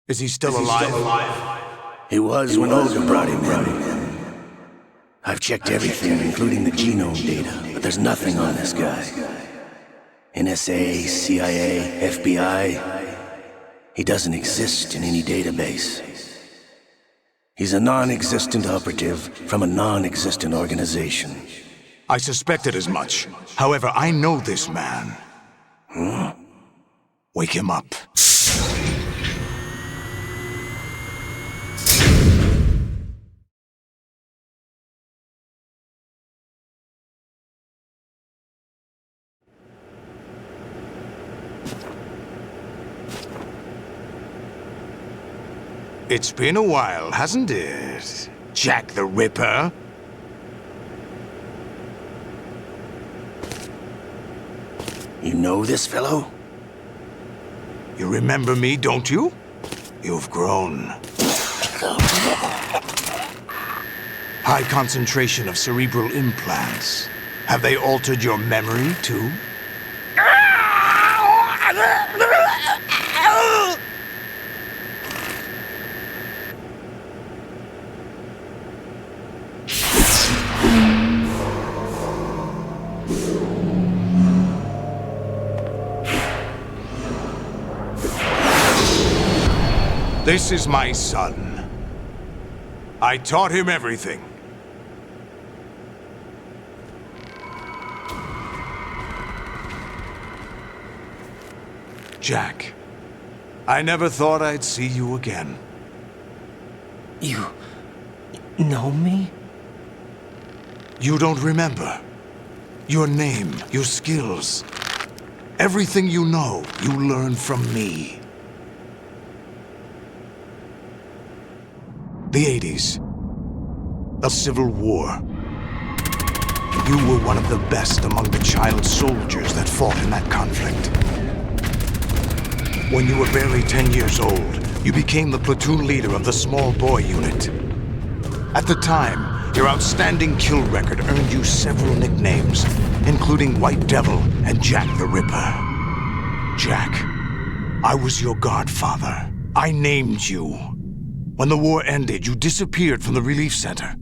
Is he still alive? He was when Olga brought him in. I've checked everything, including the genome data, but there's nothing on this guy. NSA, CIA, FBI. He doesn't exist in any database. He's a non-existent operative from a non-existent organization. I suspected as much. However, I know this man. Wake him up. It's been a while, hasn't it? Jack the Ripper? You know this fellow? You remember me, don't you? You've grown. High concentration of cerebral implants. Have they altered your memory, too? This is my son. I taught him everything. Jack, I never thought I'd see you again. You know me? You don't remember. Your name, your skills. Everything you know, you learned from me. The 80s. A civil war. You were one of the best among the child soldiers that fought in that conflict. When you were barely 10 years old, you became the platoon leader of the small boy unit. At the time, your outstanding kill record earned you several nicknames, including White Devil and Jack the Ripper. Jack, I was your godfather. I named you. When the war ended, you disappeared from the relief center.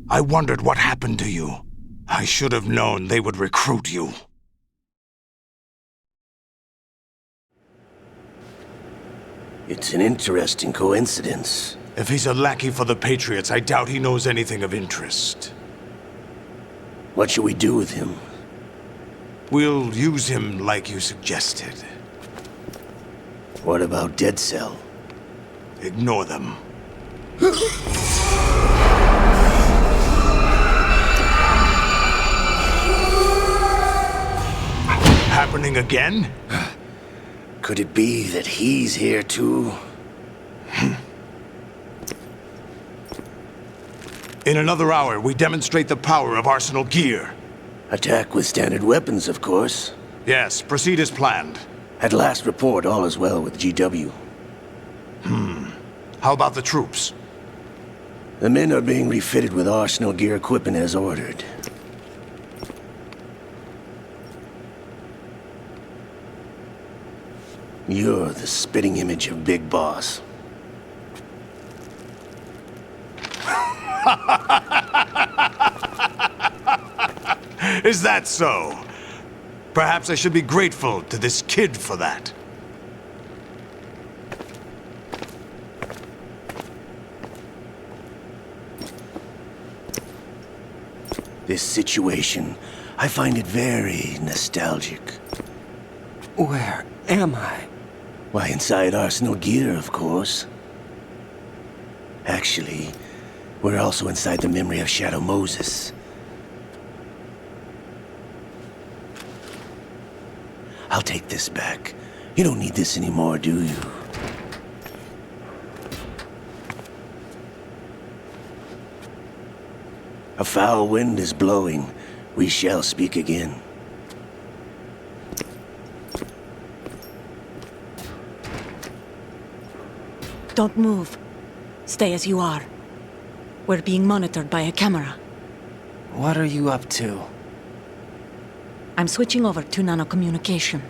I wondered what happened to you. I should have known they would recruit you. It's an interesting coincidence. If he's a lackey for the Patriots, I doubt he knows anything of interest. What should we do with him? We'll use him like you suggested. What about Dead Cell? Ignore them. Happening again? Could it be that he's here too? In another hour, we demonstrate the power of Arsenal gear. Attack with standard weapons, of course. Yes, proceed as planned. At last report, all is well with GW. How about the troops? The men are being refitted with Arsenal gear equipment as ordered. You're the spitting image of Big Boss. Is that so? Perhaps I should be grateful to this kid for that. This situation, I find it very nostalgic. Where am I? Why, inside Arsenal gear, of course. Actually, we're also inside the memory of Shadow Moses. I'll take this back. You don't need this anymore, do you? A foul wind is blowing. We shall speak again. Don't move. Stay as you are. We're being monitored by a camera. What are you up to? I'm switching over to nanocommunication.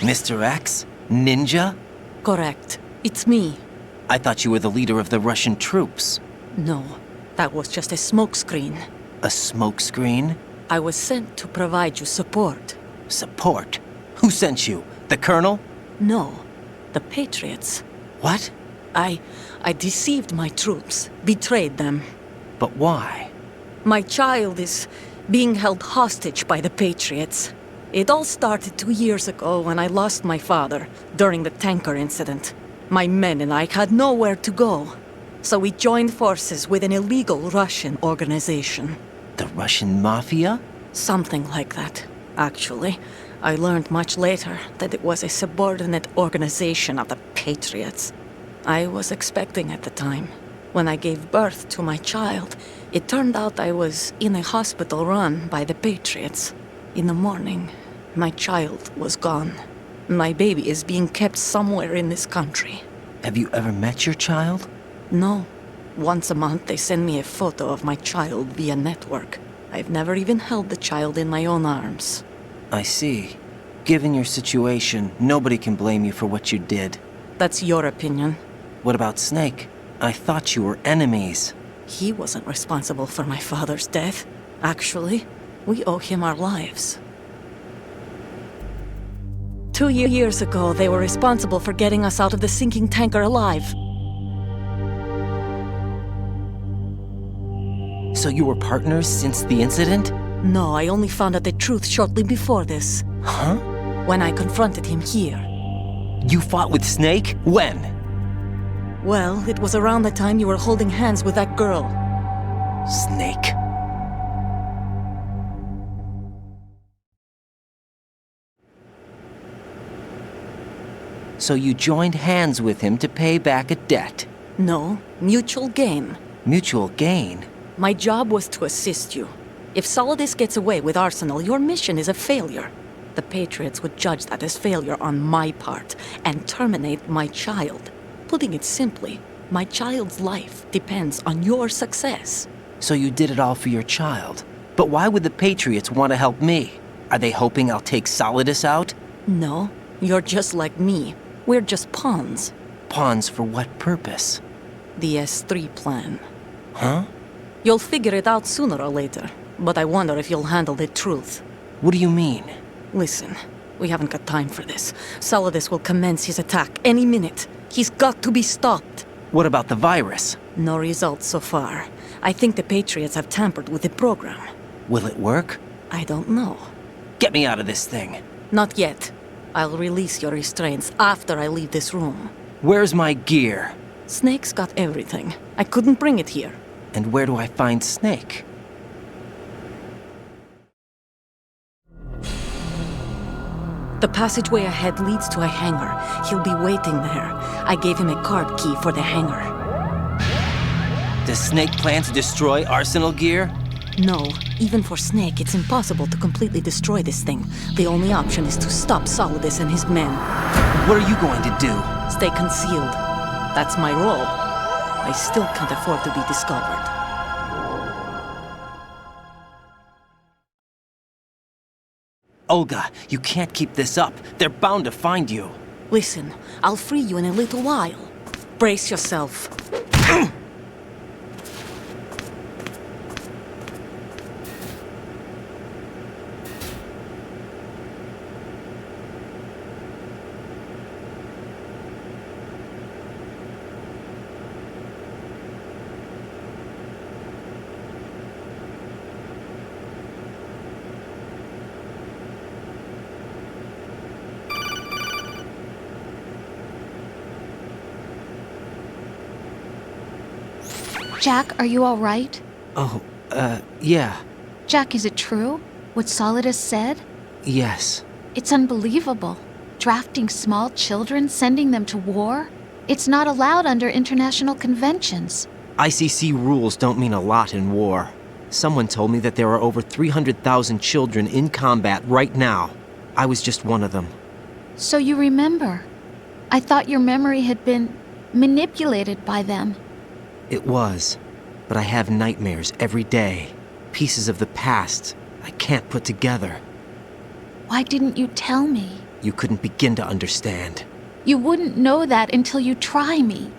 Mr. X? Ninja? Correct. It's me. I thought you were the leader of the Russian troops. No, that was just a smokescreen. A smokescreen? I was sent to provide you support. Support? Who sent you? The Colonel? No, the Patriots. What? I deceived my troops, betrayed them. But why? My child is being held hostage by the Patriots. It all started 2 years ago when I lost my father during the tanker incident. My men and I had nowhere to go, so we joined forces with an illegal Russian organization. The Russian Mafia? Something like that, actually. I learned much later that it was a subordinate organization of the Patriots. I was expecting at the time. When I gave birth to my child, it turned out I was in a hospital run by the Patriots. In the morning, my child was gone. My baby is being kept somewhere in this country. Have you ever met your child? No. Once a month, they send me a photo of my child via network. I've never even held the child in my own arms. I see. Given your situation, nobody can blame you for what you did. That's your opinion. What about Snake? I thought you were enemies. He wasn't responsible for my father's death. Actually, we owe him our lives. 2 years ago, they were responsible for getting us out of the sinking tanker alive. So you were partners since the incident? No, I only found out the truth shortly before this. Huh? When I confronted him here. You fought with Snake? When? Well, it was around the time you were holding hands with that girl. Snake. So you joined hands with him to pay back a debt? No, mutual gain. Mutual gain? My job was to assist you. If Solidus gets away with Arsenal, your mission is a failure. The Patriots would judge that as failure on my part and terminate my child. Putting it simply, my child's life depends on your success. So you did it all for your child. But why would the Patriots want to help me? Are they hoping I'll take Solidus out? No, you're just like me. We're just pawns. Pawns for what purpose? The S3 plan. Huh? You'll figure it out sooner or later, but I wonder if you'll handle the truth. What do you mean? Listen, we haven't got time for this. Solidus will commence his attack any minute. He's got to be stopped. What about the virus? No results so far. I think the Patriots have tampered with the program. Will it work? I don't know. Get me out of this thing. Not yet. I'll release your restraints after I leave this room. Where's my gear? Snake's got everything. I couldn't bring it here. And where do I find Snake? The passageway ahead leads to a hangar. He'll be waiting there. I gave him a card key for the hangar. Does Snake plan to destroy Arsenal gear? No, even for Snake, it's impossible to completely destroy this thing. The only option is to stop Solidus and his men. What are you going to do? Stay concealed. That's my role. I still can't afford to be discovered. Olga, you can't keep this up. They're bound to find you. Listen, I'll free you in a little while. Brace yourself. Jack, are you all right? Oh, yeah. Jack, is it true? What Solidus said? Yes. It's unbelievable. Drafting small children, sending them to war? It's not allowed under international conventions. ICC rules don't mean a lot in war. Someone told me that there are over 300,000 children in combat right now. I was just one of them. So you remember. I thought your memory had been manipulated by them. It was, but I have nightmares every day. Pieces of the past I can't put together. Why didn't you tell me? you couldn't begin to understand. You wouldn't know that until you try me.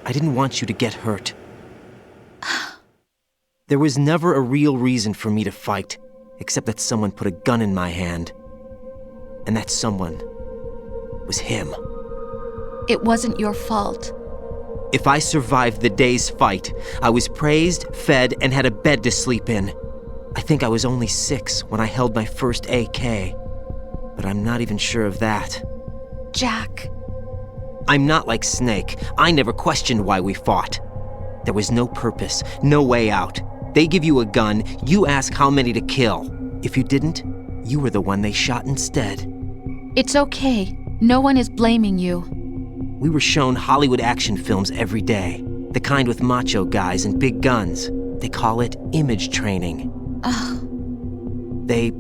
I didn't want you to get hurt. There was never a real reason for me to fight, except that someone put a gun in my hand. And that someone was him. It wasn't your fault. If I survived the day's fight, I was praised, fed, and had a bed to sleep in. I think I was only 6 when I held my first AK. But I'm not even sure of that. Jack. I'm not like Snake. I never questioned why we fought. There was no purpose, no way out. They give you a gun, you ask how many to kill. If you didn't, you were the one they shot instead. It's okay. No one is blaming you. We were shown Hollywood action films every day. The kind with macho guys and big guns. They call it image training. Ugh. They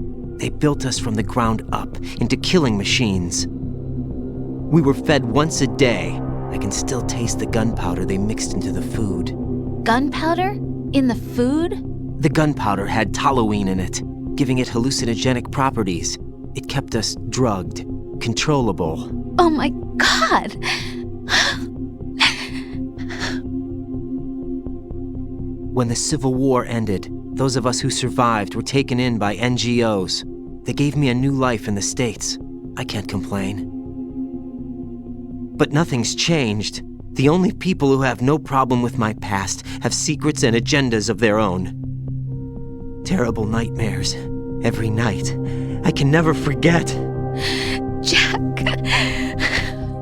built us from the ground up into killing machines. We were fed once a day. I can still taste the gunpowder they mixed into the food. Gunpowder? In the food? The gunpowder had toluene in it, giving it hallucinogenic properties. It kept us drugged, controllable. Oh my God! When the Civil War ended, those of us who survived were taken in by NGOs. They gave me a new life in the States. I can't complain. But nothing's changed. The only people who have no problem with my past have secrets and agendas of their own. Terrible nightmares. Every night. I can never forget. Jack!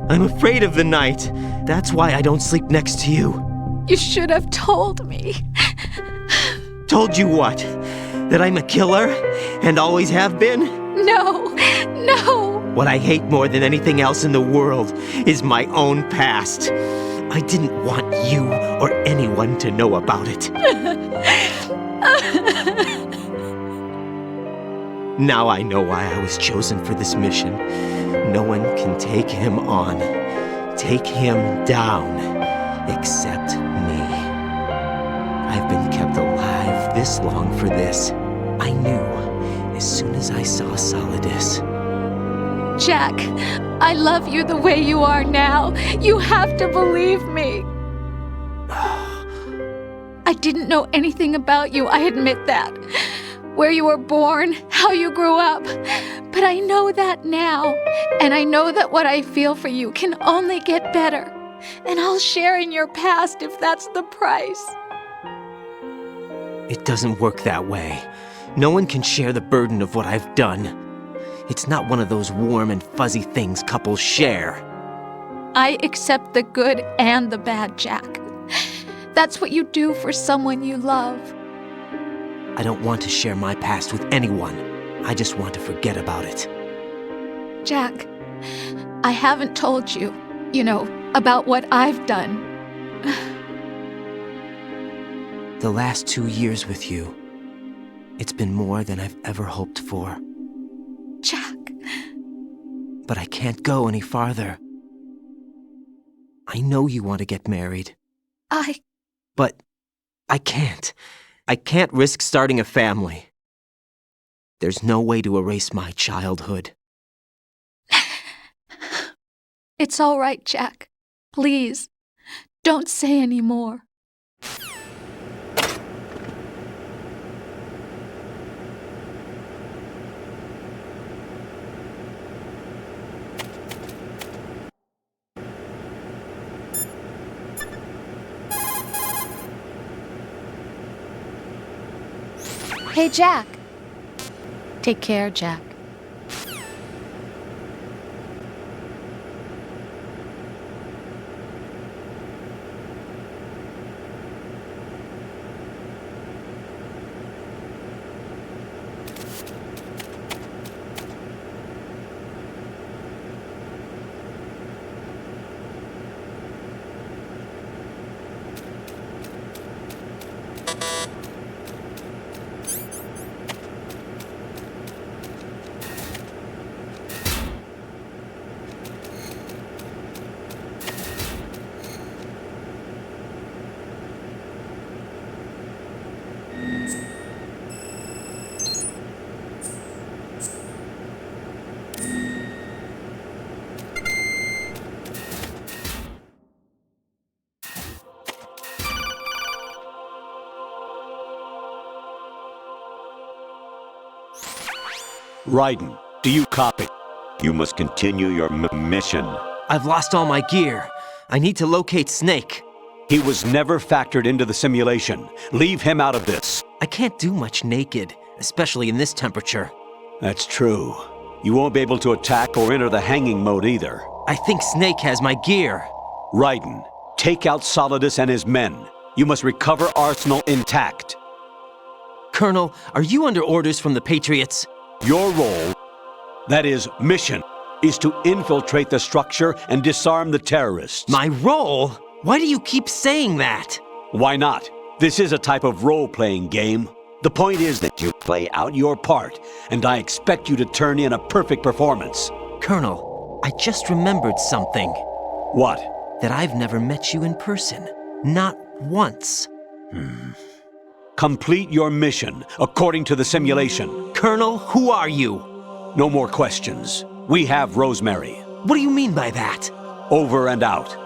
I'm afraid of the night. That's why I don't sleep next to you. You should have told me. Told you what? That I'm a killer? And always have been? No! No! What I hate more than anything else in the world is my own past. I didn't want you or anyone to know about it. Now I know why I was chosen for this mission. No one can take him on, take him down, except me. I've been kept alive this long for this. I knew as soon as I saw Solidus. Jack, I love you the way you are now. You have to believe me. I didn't know anything about you, I admit that. Where you were born, how you grew up. But I know that now. And I know that what I feel for you can only get better. And I'll share in your past if that's the price. It doesn't work that way. No one can share the burden of what I've done. It's not one of those warm and fuzzy things couples share. I accept the good and the bad, Jack. That's what you do for someone you love. I don't want to share my past with anyone. I just want to forget about it. Jack, I haven't told you, about what I've done. The last 2 years with you, it's been more than I've ever hoped for. Jack. But I can't go any farther. I know you want to get married. But I can't. I can't risk starting a family. There's no way to erase my childhood. It's all right, Jack. Please, don't say any more. Hey, Jack. Take care, Jack. Raiden, do you copy? You must continue your mission. I've lost all my gear. I need to locate Snake. He was never factored into the simulation. Leave him out of this. I can't do much naked, especially in this temperature. That's true. You won't be able to attack or enter the hanging mode either. I think Snake has my gear. Raiden, take out Solidus and his men. You must recover Arsenal intact. Colonel, are you under orders from the Patriots? Your role, that is, mission, is to infiltrate the structure and disarm the terrorists. My role? Why do you keep saying that? Why not? This is a type of role-playing game. The point is that you play out your part, and I expect you to turn in a perfect performance. Colonel, I just remembered something. What? That I've never met you in person. Not once. Complete your mission, according to the simulation. Colonel, who are you? No more questions. We have Rosemary. What do you mean by that? Over and out.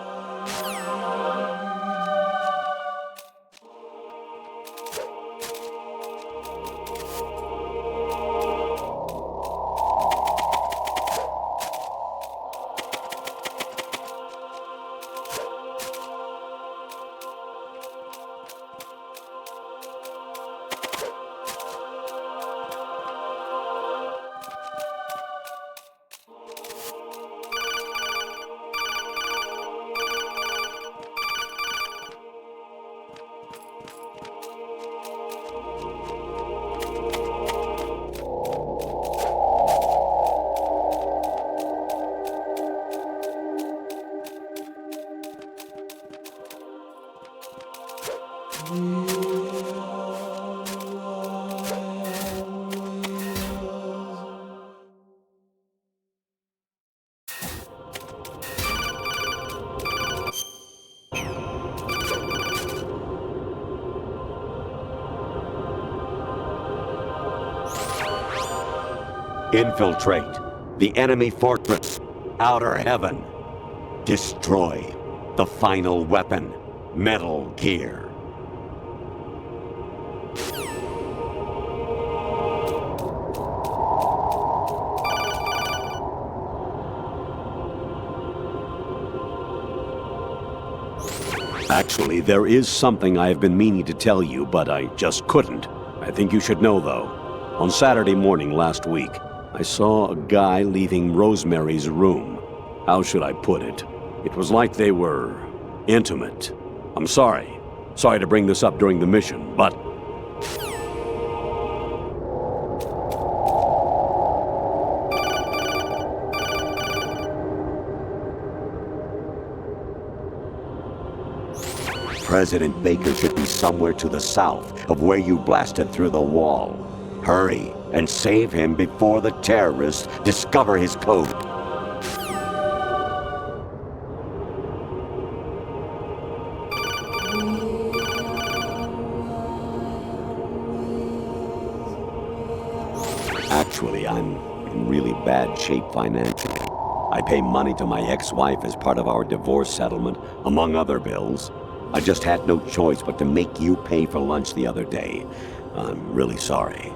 Infiltrate the enemy fortress, Outer Heaven. Destroy the final weapon, Metal Gear. Actually, there is something I have been meaning to tell you, but I just couldn't. I think you should know, though. On Saturday morning last week, I saw a guy leaving Rosemary's room. How should I put it? It was like they were intimate. I'm sorry. Sorry to bring this up during the mission, but... President Baker should be somewhere to the south of where you blasted through the wall. Hurry and save him before the terrorists discover his code. Actually, I'm in really bad shape financially. I pay money to my ex-wife as part of our divorce settlement, among other bills. I just had no choice but to make you pay for lunch the other day. I'm really sorry.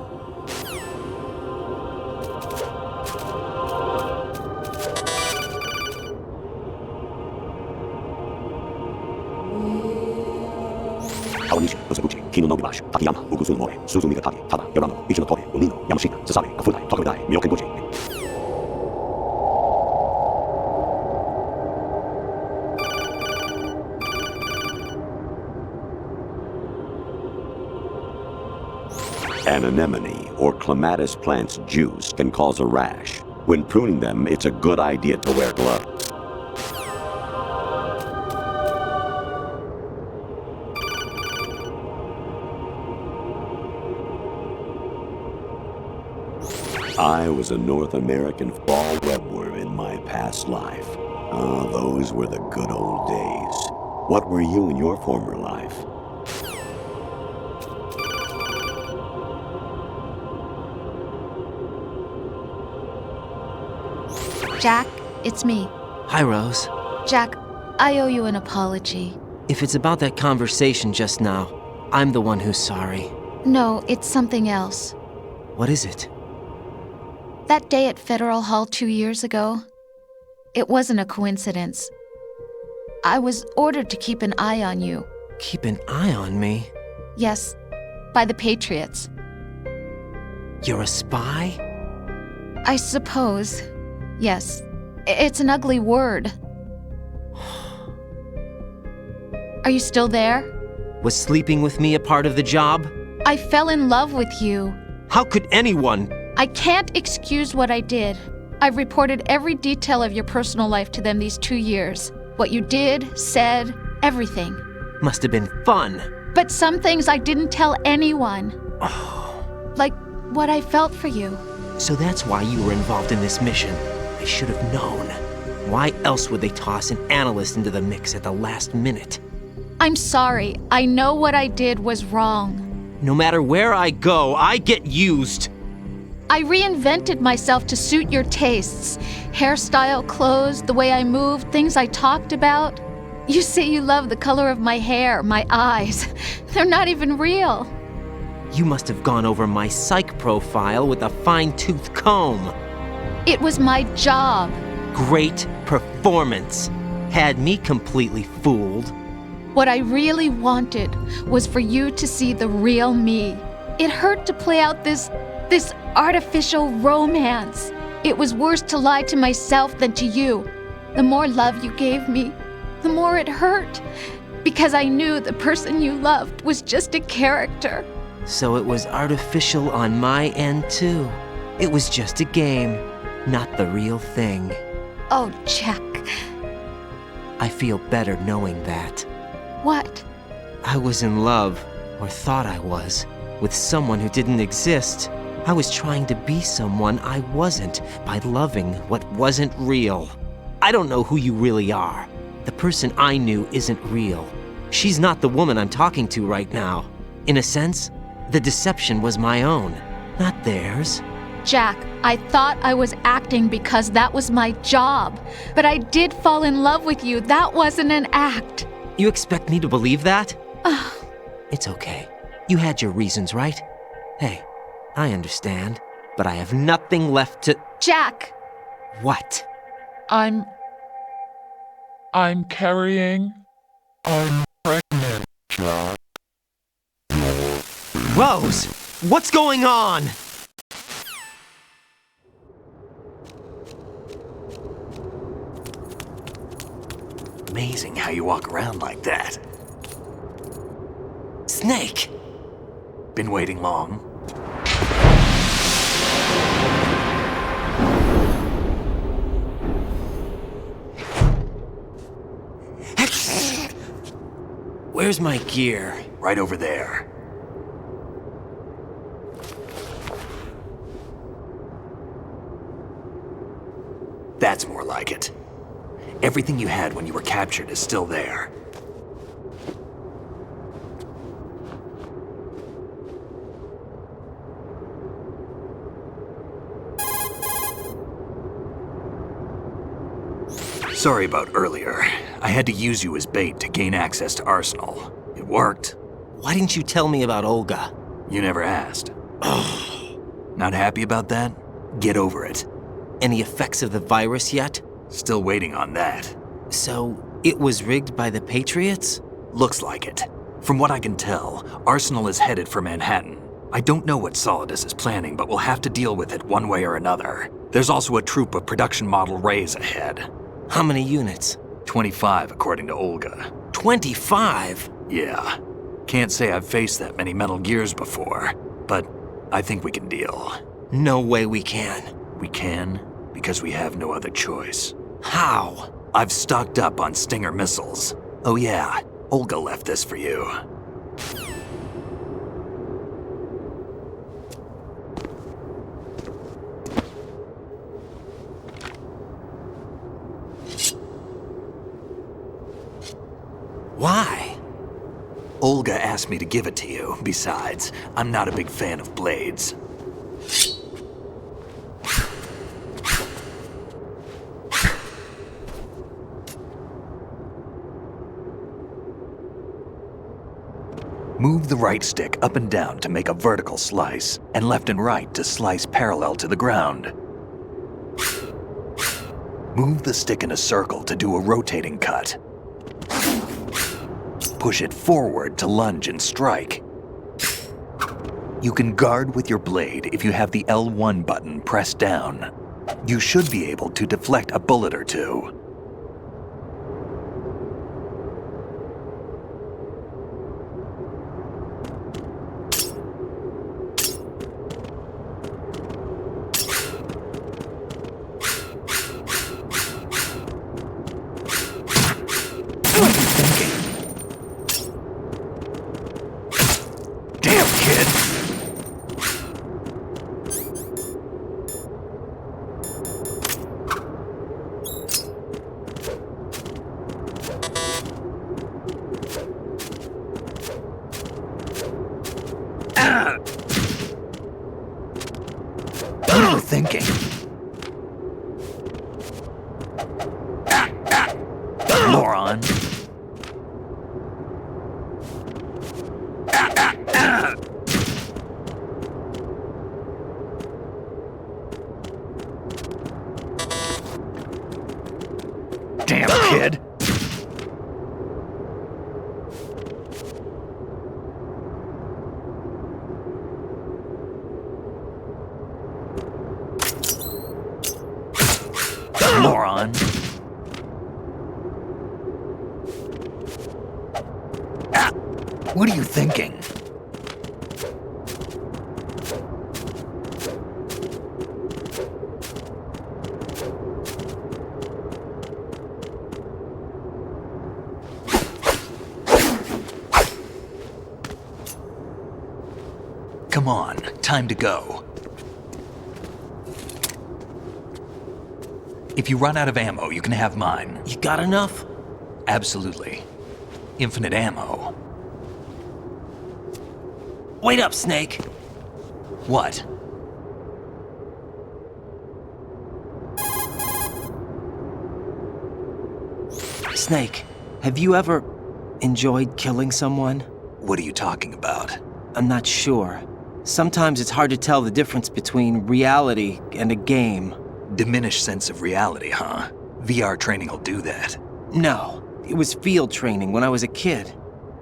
An anemone or clematis plant's juice can cause a rash. When pruning them, it's a good idea to wear gloves. I was a North American fall webworm in my past life. Ah, those were the good old days. What were you in your former life? Jack, it's me. Hi, Rose. Jack, I owe you an apology. If it's about that conversation just now, I'm the one who's sorry. No, it's something else. What is it? That day at Federal Hall 2 years ago, it wasn't a coincidence. I was ordered to keep an eye on you. Keep an eye on me? Yes, by the Patriots. You're a spy? I suppose. Yes. It's an ugly word. Are you still there? Was sleeping with me a part of the job? I fell in love with you. How could anyone? I can't excuse what I did. I've reported every detail of your personal life to them these 2 years. What you did, said, everything. Must have been fun. But some things I didn't tell anyone. Like what I felt for you. So that's why you were involved in this mission. I should have known. Why else would they toss an analyst into the mix at the last minute? I'm sorry. I know what I did was wrong. No matter where I go, I get used. I reinvented myself to suit your tastes. Hairstyle, clothes, the way I moved, things I talked about. You say you love the color of my hair, my eyes. They're not even real. You must have gone over my psych profile with a fine-tooth comb. It was my job. Great performance. Had me completely fooled. What I really wanted was for you to see the real me. It hurt to play out this artificial romance. It was worse to lie to myself than to you. The more love you gave me, the more it hurt. Because I knew the person you loved was just a character. So it was artificial on my end too. It was just a game, not the real thing. Oh, Jack. I feel better knowing that. What? I was in love, or thought I was, with someone who didn't exist. I was trying to be someone I wasn't by loving what wasn't real. I don't know who you really are. The person I knew isn't real. She's not the woman I'm talking to right now. In a sense, the deception was my own, not theirs. Jack, I thought I was acting because that was my job. But I did fall in love with you. That wasn't an act. You expect me to believe that? It's okay. You had your reasons, right? Hey, I understand, but I have nothing left to... Jack! What? I'm carrying. I'm pregnant, Jack. Rose, what's going on? Amazing how you walk around like that. Snake! Been waiting long? Where's my gear? Right over there. That's more like it. Everything you had when you were captured is still there. Sorry about earlier. I had to use you as bait to gain access to Arsenal. It worked. Why didn't you tell me about Olga? You never asked. Not happy about that? Get over it. Any effects of the virus yet? Still waiting on that. So, it was rigged by the Patriots? Looks like it. From what I can tell, Arsenal is headed for Manhattan. I don't know what Solidus is planning, but we'll have to deal with it one way or another. There's also a troop of production model Rays ahead. How many units? 25, according to Olga. 25? Yeah. Can't say I've faced that many Metal Gears before, but I think we can deal. No way we can. We can, because we have no other choice. How? I've stocked up on Stinger missiles. Oh yeah, Olga left this for you. Why? Olga asked me to give it to you. Besides, I'm not a big fan of blades. Move the right stick up and down to make a vertical slice, and left and right to slice parallel to the ground. Move the stick in a circle to do a rotating cut. Push it forward to lunge and strike. You can guard with your blade if you have the L1 button pressed down. You should be able to deflect a bullet or two. What are you thinking? Damn, kid! What are you thinking? Moron. Damn, kid. Moron. What are you thinking? Come on, time to go. If you run out of ammo, you can have mine. You got enough? Absolutely. Infinite ammo. Wait up, Snake. What? Snake, have you ever enjoyed killing someone? What are you talking about? I'm not sure. Sometimes it's hard to tell the difference between reality and a game. Diminished sense of reality, huh? VR training will do that. No, it was field training when I was a kid.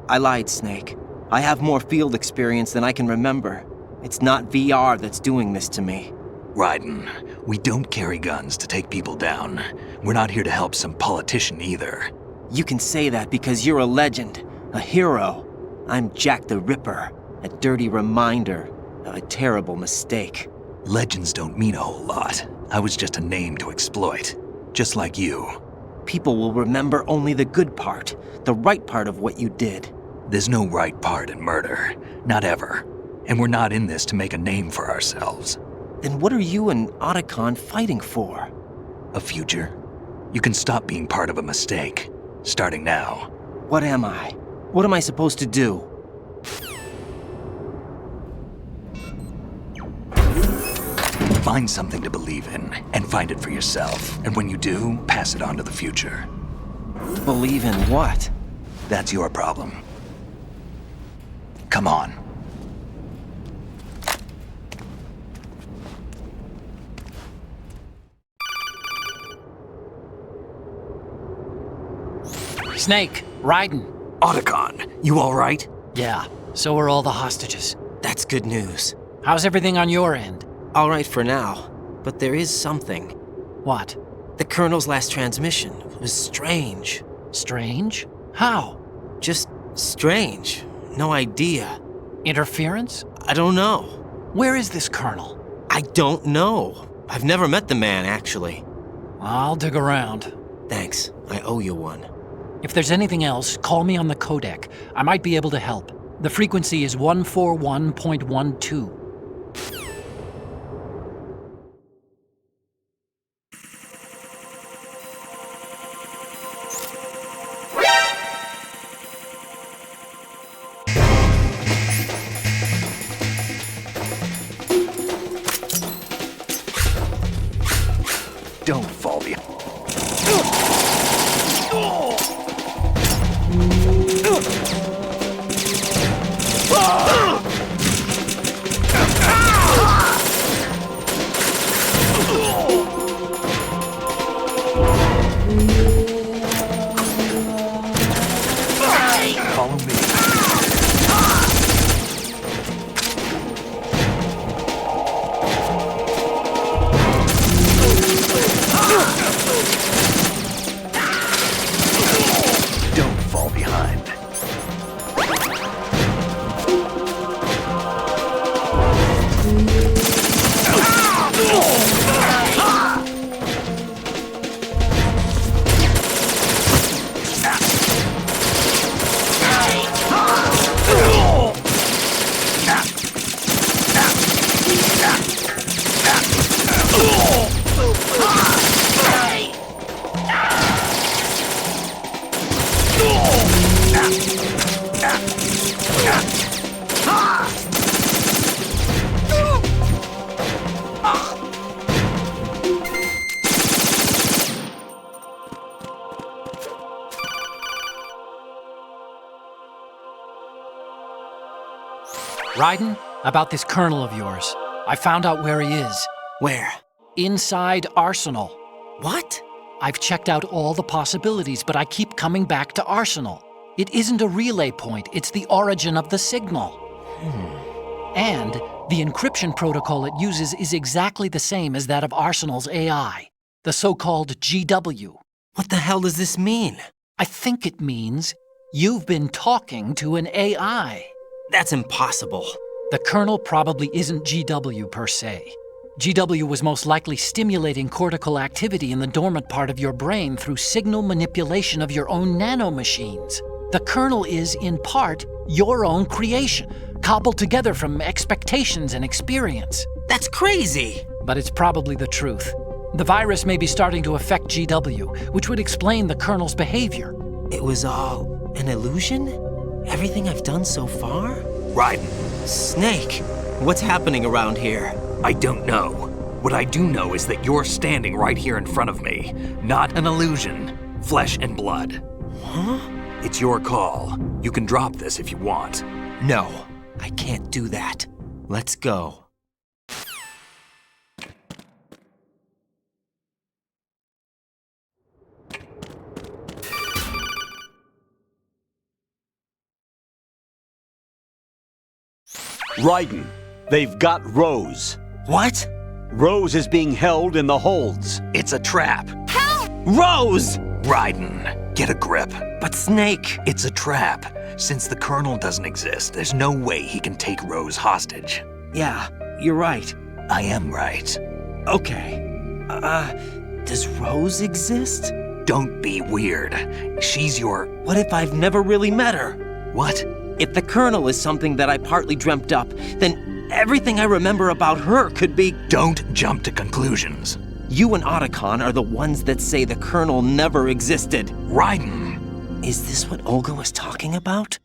I lied, Snake. I have more field experience than I can remember. It's not VR that's doing this to me. Raiden, we don't carry guns to take people down. We're not here to help some politician either. You can say that because you're a legend, a hero. I'm Jack the Ripper, a dirty reminder of a terrible mistake. Legends don't mean a whole lot. I was just a name to exploit, just like you. People will remember only the good part, the right part of what you did. There's no right part in murder, not ever. And we're not in this to make a name for ourselves. Then what are you and Otacon fighting for? A future? You can stop being part of a mistake, starting now. What am I? What am I supposed to do? Find something to believe in, and find it for yourself. And when you do, pass it on to the future. Believe in what? That's your problem. Come on. Snake, Raiden. Otacon, you all right? Yeah, so are all the hostages. That's good news. How's everything on your end? All right for now, but there is something. What? The Colonel's last transmission was strange. Strange? How? Just strange. No idea. Interference? I don't know. Where is this Colonel? I don't know. I've never met the man, actually. I'll dig around. Thanks. I owe you one. If there's anything else, call me on the codec. I might be able to help. The frequency is 141.12. Don't fall behind. Raiden, about this colonel of yours. I found out where he is. Where? Inside Arsenal. What? I've checked out all the possibilities, but I keep coming back to Arsenal. It isn't a relay point, it's the origin of the signal. And the encryption protocol it uses is exactly the same as that of Arsenal's AI, the so-called GW. What the hell does this mean? I think it means you've been talking to an AI. That's impossible. The kernel probably isn't GW per se. GW was most likely stimulating cortical activity in the dormant part of your brain through signal manipulation of your own nanomachines. The kernel is, in part, your own creation, cobbled together from expectations and experience. That's crazy! But it's probably the truth. The virus may be starting to affect GW, which would explain the kernel's behavior. It was all an illusion? Everything I've done so far? Raiden, Snake, what's happening around here? I don't know. What I do know is that you're standing right here in front of me. Not an illusion. Flesh and blood. Huh? It's your call. You can drop this if you want. No, I can't do that. Let's go. Raiden, they've got Rose. What? Rose is being held in the holds. It's a trap. Rose! Raiden, get a grip. But Snake... It's a trap. Since the Colonel doesn't exist, there's no way he can take Rose hostage. Yeah, you're right. I am right. Okay. Does Rose exist? Don't be weird. She's your... What if I've never really met her? What? If the Colonel is something that I partly dreamt up, then everything I remember about her could be... Don't jump to conclusions. You and Otacon are the ones that say the Colonel never existed. Raiden! Is this what Olga was talking about?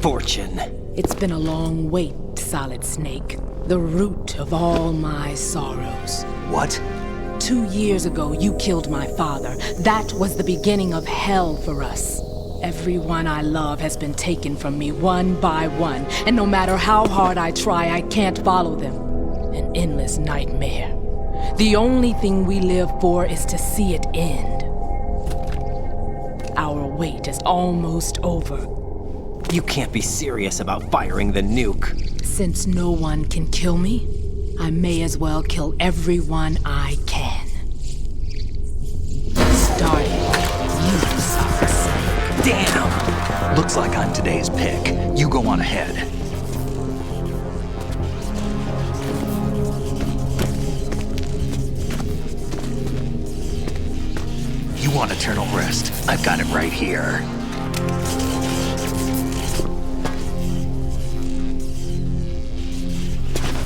Fortune. It's been a long wait, Solid Snake. The root of all my sorrows. What? 2 years ago, you killed my father. That was the beginning of hell for us. Everyone I love has been taken from me one by one, and no matter how hard I try, I can't follow them. An endless nightmare. The only thing we live for is to see it end. Our wait is almost over. You can't be serious about firing the nuke. Since no one can kill me, I may as well kill everyone I can. Starting with you, Solid Snake. Damn! Looks like I'm today's pick. You go on ahead. You want eternal rest? I've got it right here.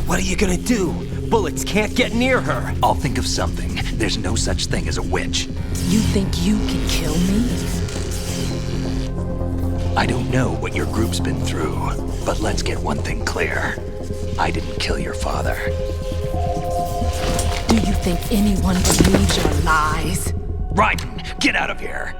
What are you gonna do? Bullets can't get near her. I'll think of something. There's no such thing as a witch. You think you can kill me? I don't know what your group's been through, but let's get one thing clear. I didn't kill your father. Do you think anyone believes your lies? Raiden, get out of here!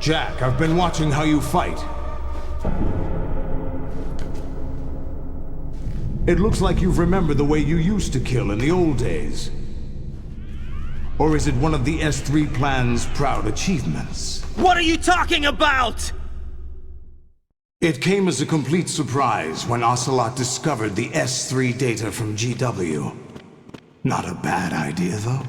Jack, I've been watching how you fight. It looks like you've remembered the way you used to kill in the old days. Or is it one of the S3 plan's proud achievements? What are you talking about? It came as a complete surprise when Ocelot discovered the S3 data from GW. Not a bad idea, though.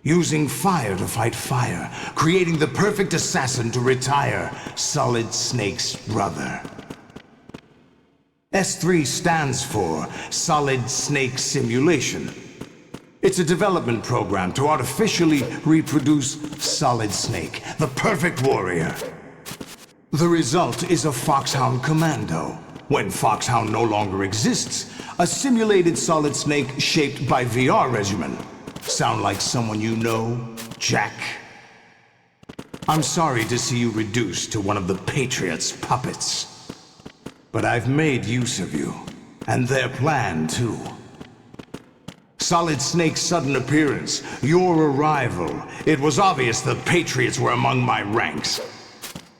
Using fire to fight fire, creating the perfect assassin to retire Solid Snake's brother. S3 stands for Solid Snake Simulation. It's a development program to artificially reproduce Solid Snake, the perfect warrior. The result is a Foxhound Commando. When Foxhound no longer exists, a simulated Solid Snake shaped by VR regimen. Sound like someone you know, Jack? I'm sorry to see you reduced to one of the Patriots' puppets. But I've made use of you, and their plan too. Solid Snake's sudden appearance, your arrival, it was obvious the Patriots were among my ranks.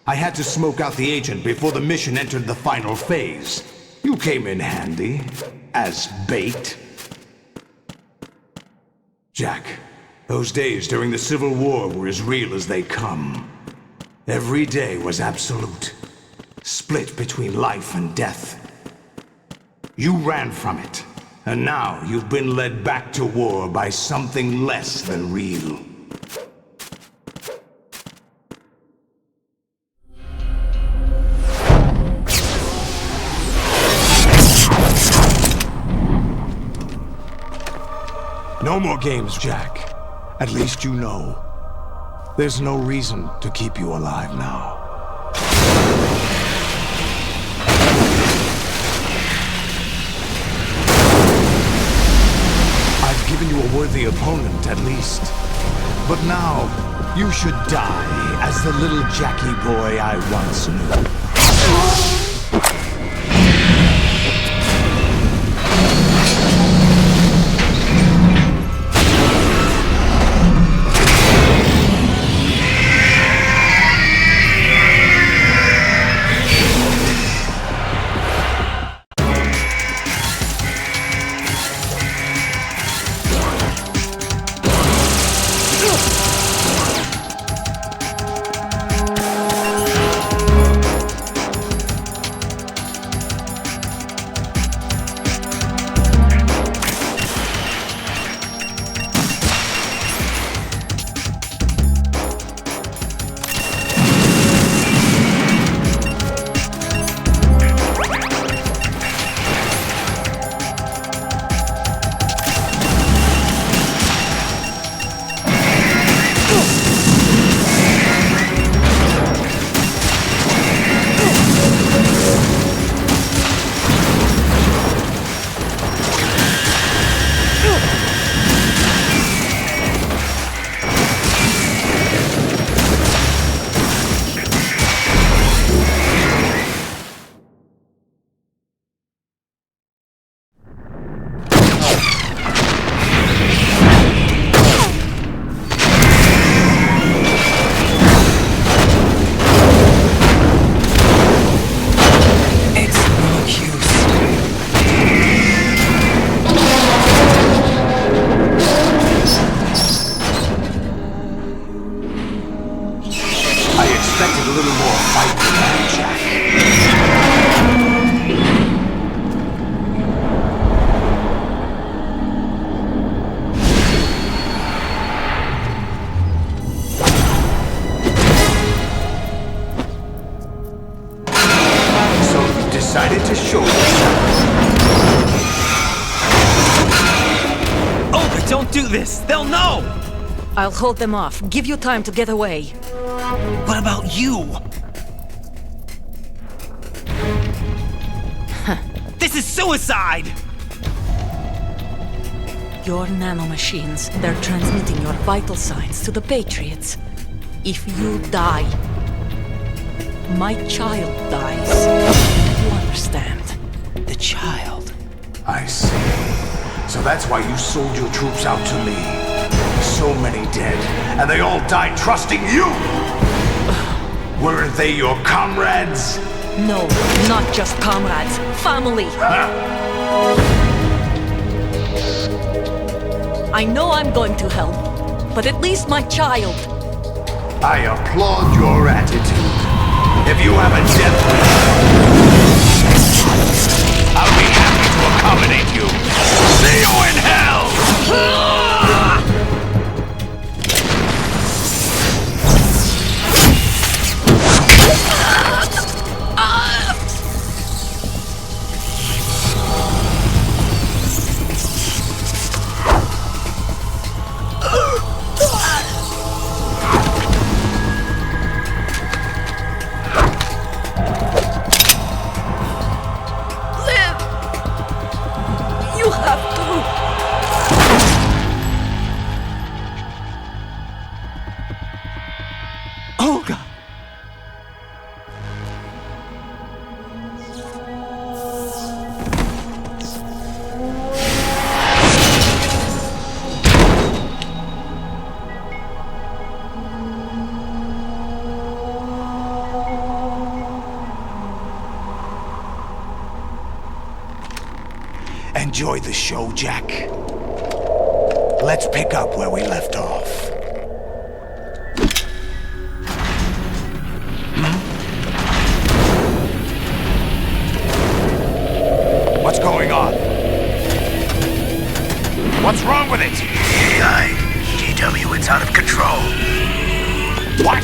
I had to smoke out the agent before the mission entered the final phase. You came in handy, as bait. Jack, those days during the Civil War were as real as they come. Every day was absolute, split between life and death. You ran from it, and now you've been led back to war by something less than real. No more games, Jack. At least you know. There's no reason to keep you alive now. I've given you a worthy opponent, at least. But now, you should die as the little Jackie boy I once knew. Don't do this! They'll know! I'll hold them off. Give you time to get away. What about you? This is suicide! Your nanomachines, they're transmitting your vital signs to the Patriots. If you die, my child dies. You understand? The child. I see. So that's why you sold your troops out to me. So many dead, and they all died trusting you! Weren't they your comrades? No, not just comrades. Family. I know I'm going to hell, but at least my child. I applaud your attitude. If you have a death wish, I'll be happy to accommodate you. See you in hell! Enjoy the show, Jack. Let's pick up where we left off. What's going on? What's wrong with it? GW, it's out of control. What?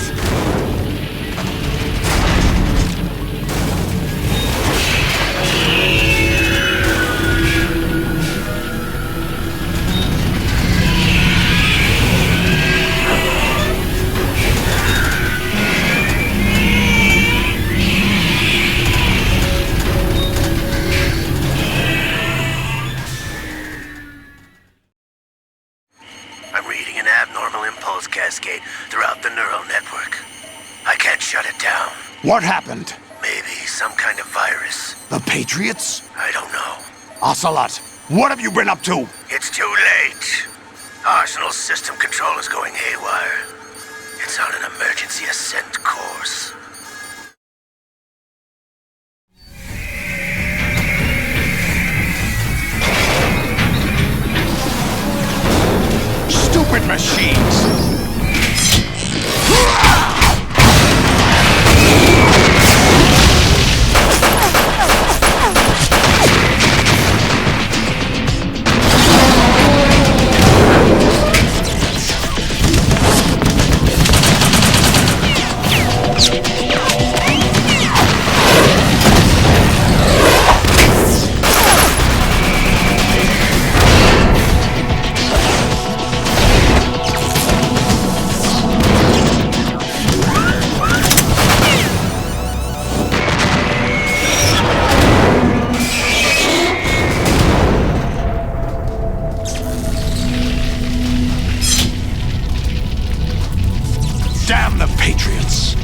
Cascade throughout the neural network. I can't shut it down. What happened? Maybe some kind of virus. The Patriots? I don't know. Ocelot, what have you been up to? It's too late. Arsenal's system control is going haywire. It's on an emergency ascent course. Stupid machines! Damn the Patriots!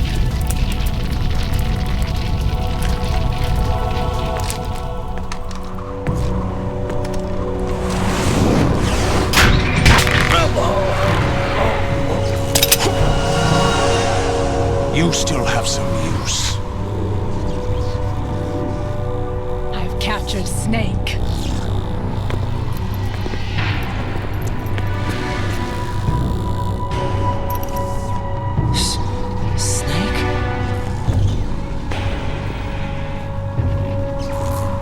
You still have some use. I've captured Snake.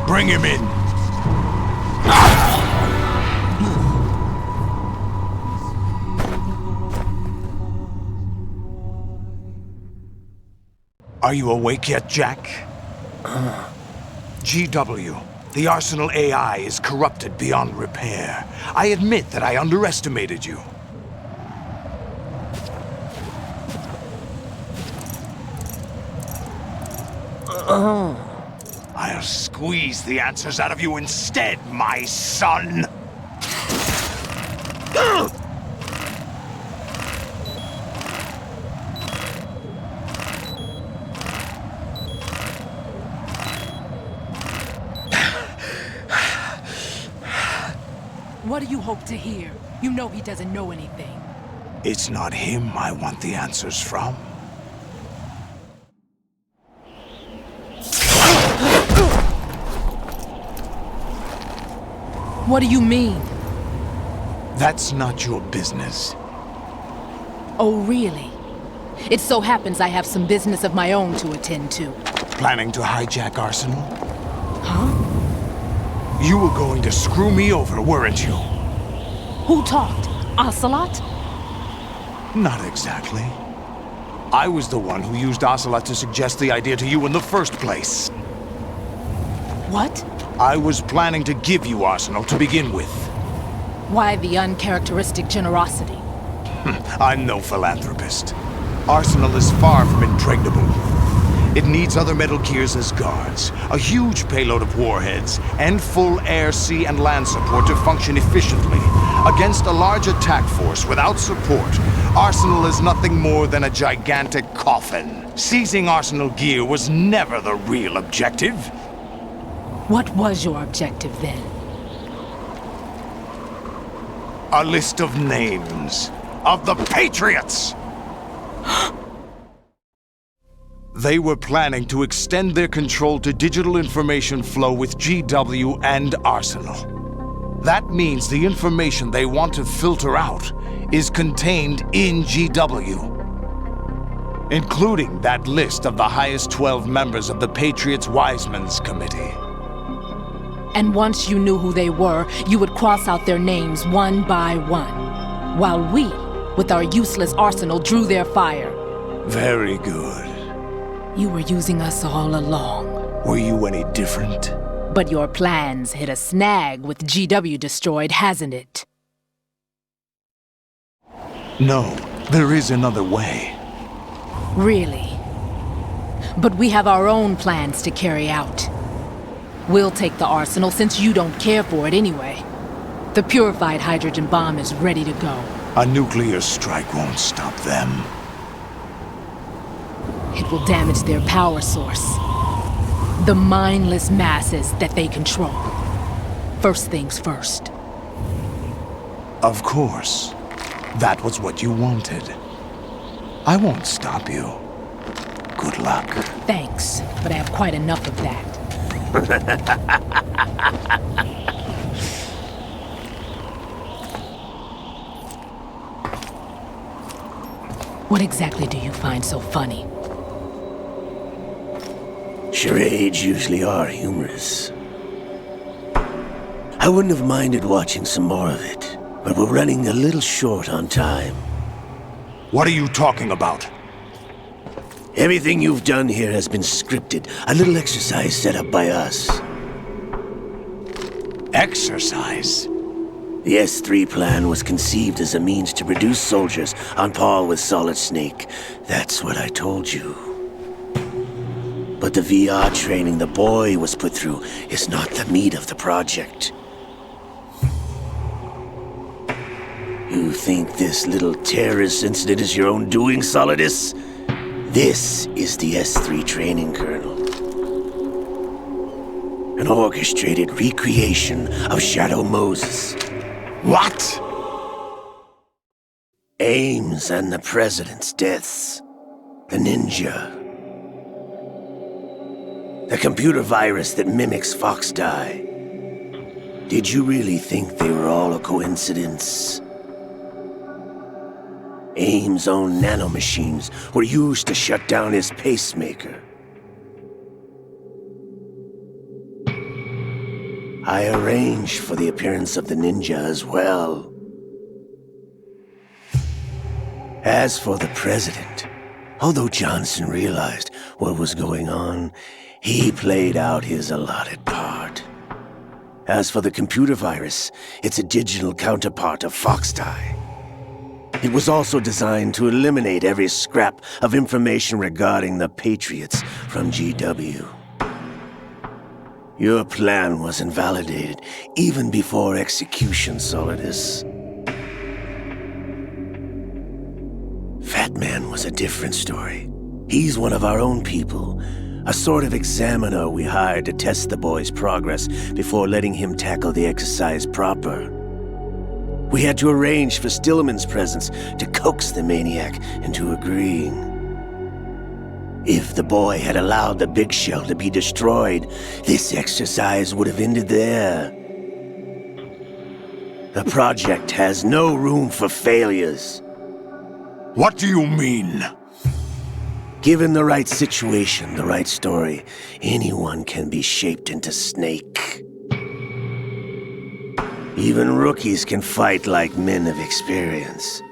Bring him in. Are you awake yet, Jack? GW, The Arsenal AI is corrupted beyond repair. I admit that I underestimated you. I'll squeeze the answers out of you instead, my son! What do you hope to hear? You know he doesn't know anything. It's not him I want the answers from. What do you mean? That's not your business. Oh, really? It so happens I have some business of my own to attend to. Planning to hijack Arsenal? Huh? You were going to screw me over, weren't you? Who talked? Ocelot? Not exactly. I was the one who used Ocelot to suggest the idea to you in the first place. What? I was planning to give you Arsenal to begin with. Why the uncharacteristic generosity? I'm no philanthropist. Arsenal is far from impregnable. It needs other Metal Gears as guards, a huge payload of warheads, and full air, sea, and land support to function efficiently. Against a large attack force without support, Arsenal is nothing more than a gigantic coffin. Seizing Arsenal gear was never the real objective. What was your objective then? A list of names of the Patriots! They were planning to extend their control to digital information flow with GW and Arsenal. That means the information they want to filter out is contained in GW, including that list of the highest 12 members of the Patriots Wiseman's Committee. And once you knew who they were, you would cross out their names one by one, while we, with our useless arsenal, drew their fire. Very good. You were using us all along. Were you any different? But your plans hit a snag with GW destroyed, hasn't it? No, there is another way. Really? But we have our own plans to carry out. We'll take the arsenal since you don't care for it anyway. The purified hydrogen bomb is ready to go. A nuclear strike won't stop them. It will damage their power source. The mindless masses that they control. First things first. Of course. That was what you wanted. I won't stop you. Good luck. Thanks, but I have quite enough of that. What exactly do you find so funny? Charades usually are humorous. I wouldn't have minded watching some more of it, but we're running a little short on time. What are you talking about? Everything you've done here has been scripted, a little exercise set up by us. Exercise? The S3 plan was conceived as a means to produce soldiers on par with Solid Snake. That's what I told you. But the VR training the boy was put through is not the meat of the project. You think this little terrorist incident is your own doing, Solidus? This is the S3 training kernel. An orchestrated recreation of Shadow Moses. What? Ames and the President's deaths. The ninja. The computer virus that mimics Fox Die. Did you really think they were all a coincidence? Ames' own nanomachines were used to shut down his pacemaker. I arranged for the appearance of the ninja as well. As for the president, although Johnson realized what was going on, he played out his allotted part. As for the computer virus, it's a digital counterpart of Foxdie. It was also designed to eliminate every scrap of information regarding the Patriots from GW. Your plan was invalidated even before execution, Solidus. Fat Man was a different story. He's one of our own people, a sort of examiner we hired to test the boy's progress before letting him tackle the exercise proper. We had to arrange for Stillman's presence to coax the maniac into agreeing. If the boy had allowed the big shell to be destroyed, this exercise would have ended there. The project has no room for failures. What do you mean? Given the right situation, the right story, anyone can be shaped into Snake. Even rookies can fight like men of experience.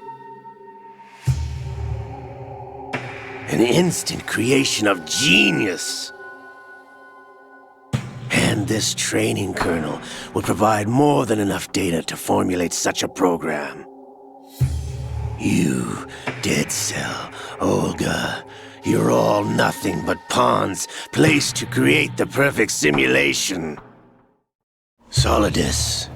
An instant creation of genius. And this training kernel would provide more than enough data to formulate such a program. You, Dead Cell, Olga, you're all nothing but pawns placed to create the perfect simulation. Solidus,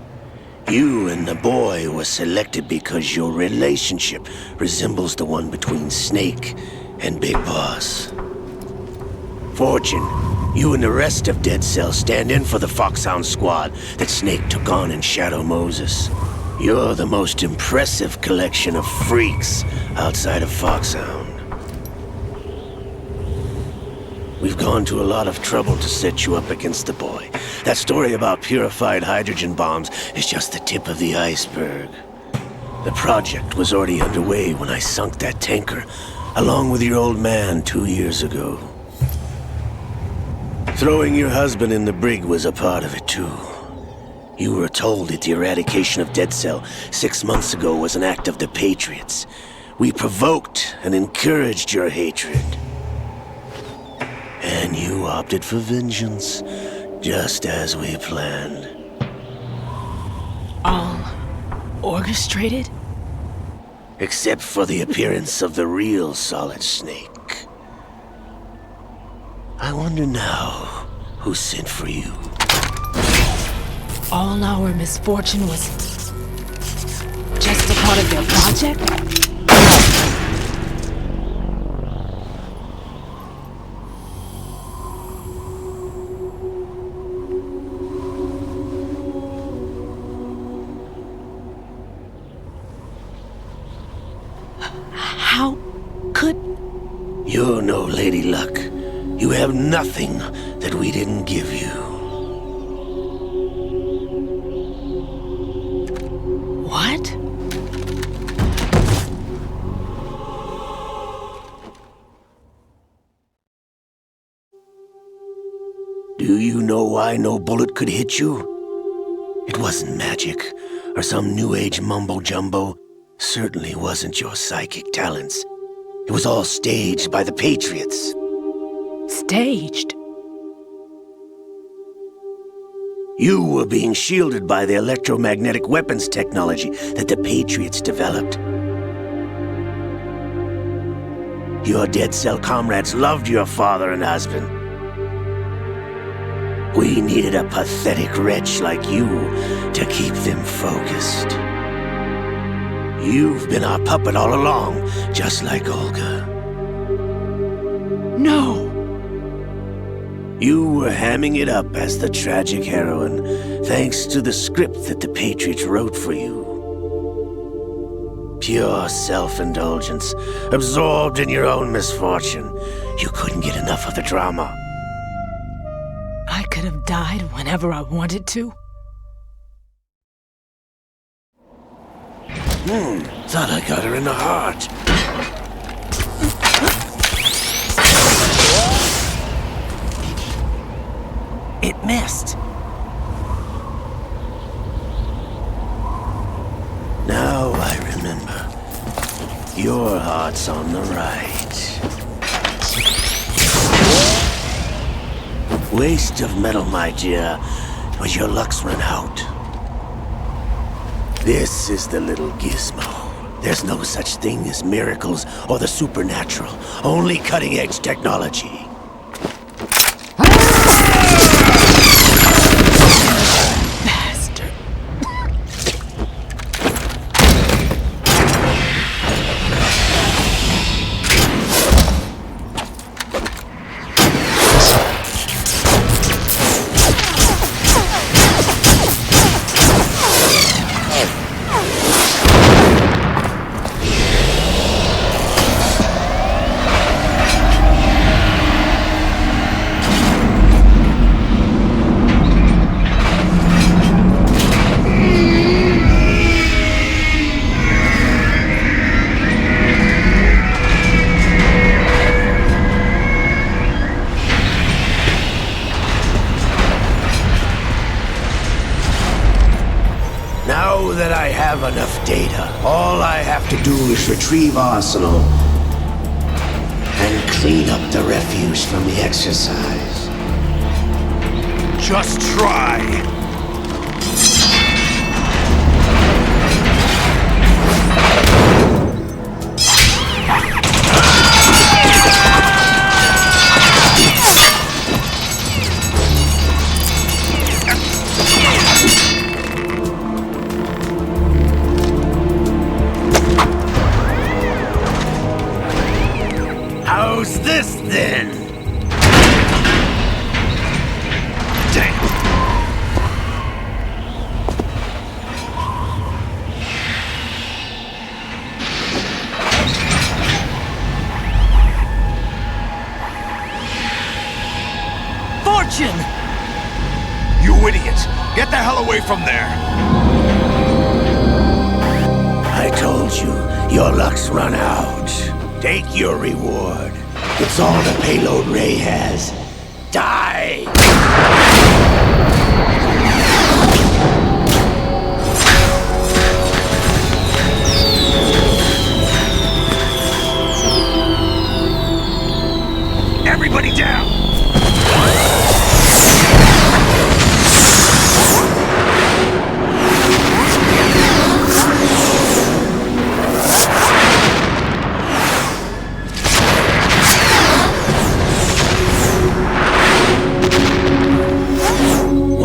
you and the boy were selected because your relationship resembles the one between Snake and Big Boss. Fortune, you and the rest of Dead Cell stand in for the Foxhound squad that Snake took on in Shadow Moses. You're the most impressive collection of freaks outside of Foxhound. We've gone to a lot of trouble to set you up against the boy. That story about purified hydrogen bombs is just the tip of the iceberg. The project was already underway when I sunk that tanker, along with your old man 2 years ago. Throwing your husband in the brig was a part of it too. You were told that the eradication of Dead Cell 6 months ago was an act of the Patriots. We provoked and encouraged your hatred. And you opted for vengeance, just as we planned. All orchestrated? Except for the appearance of the real Solid Snake. I wonder now who sent for you. All our misfortune was just a part of their project? How could... You're no Lady Luck. You have nothing that we didn't give you. What? Do you know why no bullet could hit you? It wasn't magic, or some new age mumbo-jumbo. Certainly wasn't your psychic talents. It was all staged by the Patriots. Staged? You were being shielded by the electromagnetic weapons technology that the Patriots developed. Your Dead Cell comrades loved your father and husband. We needed a pathetic wretch like you to keep them focused. You've been our puppet all along, just like Olga. No! You were hamming it up as the tragic heroine, thanks to the script that the Patriots wrote for you. Pure self-indulgence, absorbed in your own misfortune. You couldn't get enough of the drama. I could have died whenever I wanted to. Thought I got her in the heart. It missed. Now I remember. Your heart's on the right. Waste of metal, my dear. but your luck's run out. This is the little gizmo. There's no such thing as miracles or the supernatural, only cutting-edge technology. Now that I have enough data, all I have to do is retrieve Arsenal and clean up the refuse from the exercise. Just try. How's this then? Damn. Fortune! You idiot! Get the hell away from there! I told you, your luck's run out. Take your reward. It's all the payload Ray has. Die! Everybody down!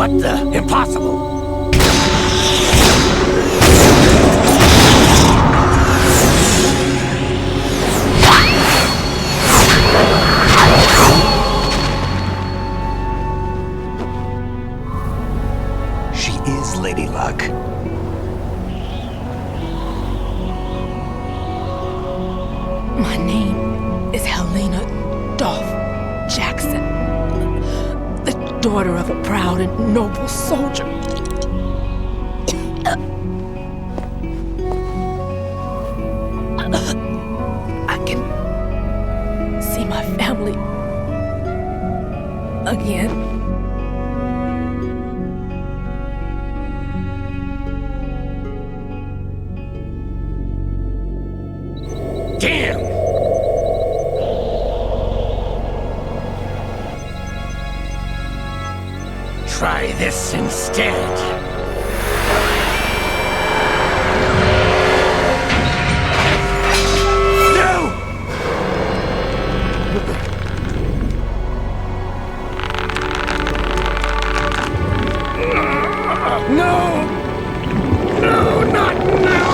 What the? Impossible! She is Lady Luck. My name is Helena Dolph Jackson, the daughter of a proud and noble soldier. I can see my family again. Damn! Try this instead. No! No, not now!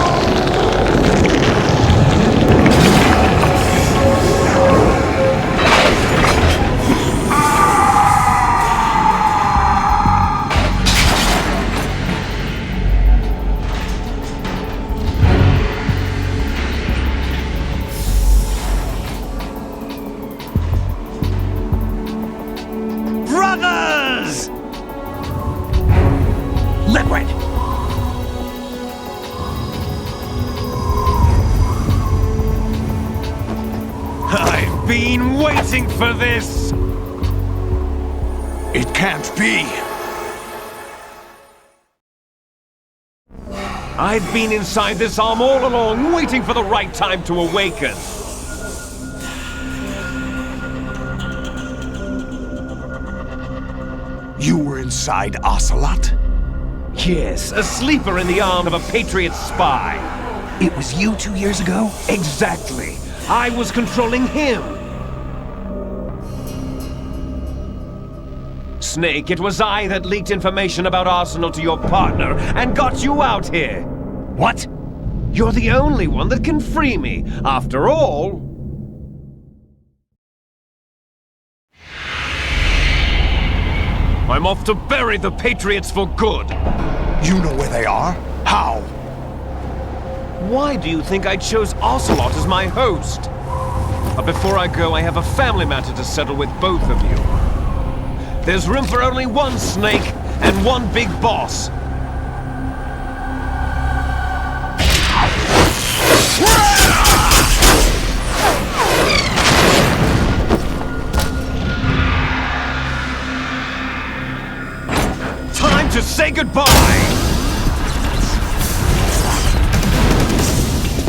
Brothers! Liquid! I've been waiting for this! It can't be! I've been inside this arm all along, waiting for the right time to awaken. You were inside Ocelot? Yes, a sleeper in the arm of a Patriot spy. It was you 2 years ago? Exactly. I was controlling him. Snake, it was I that leaked information about Arsenal to your partner and got you out here. What? You're the only one that can free me. After all... I'm off to bury the Patriots for good. You know where they are? How? Why do you think I chose Ocelot as my host? But before I go, I have a family matter to settle with both of you. There's room for only one Snake and one big boss. Time to say goodbye!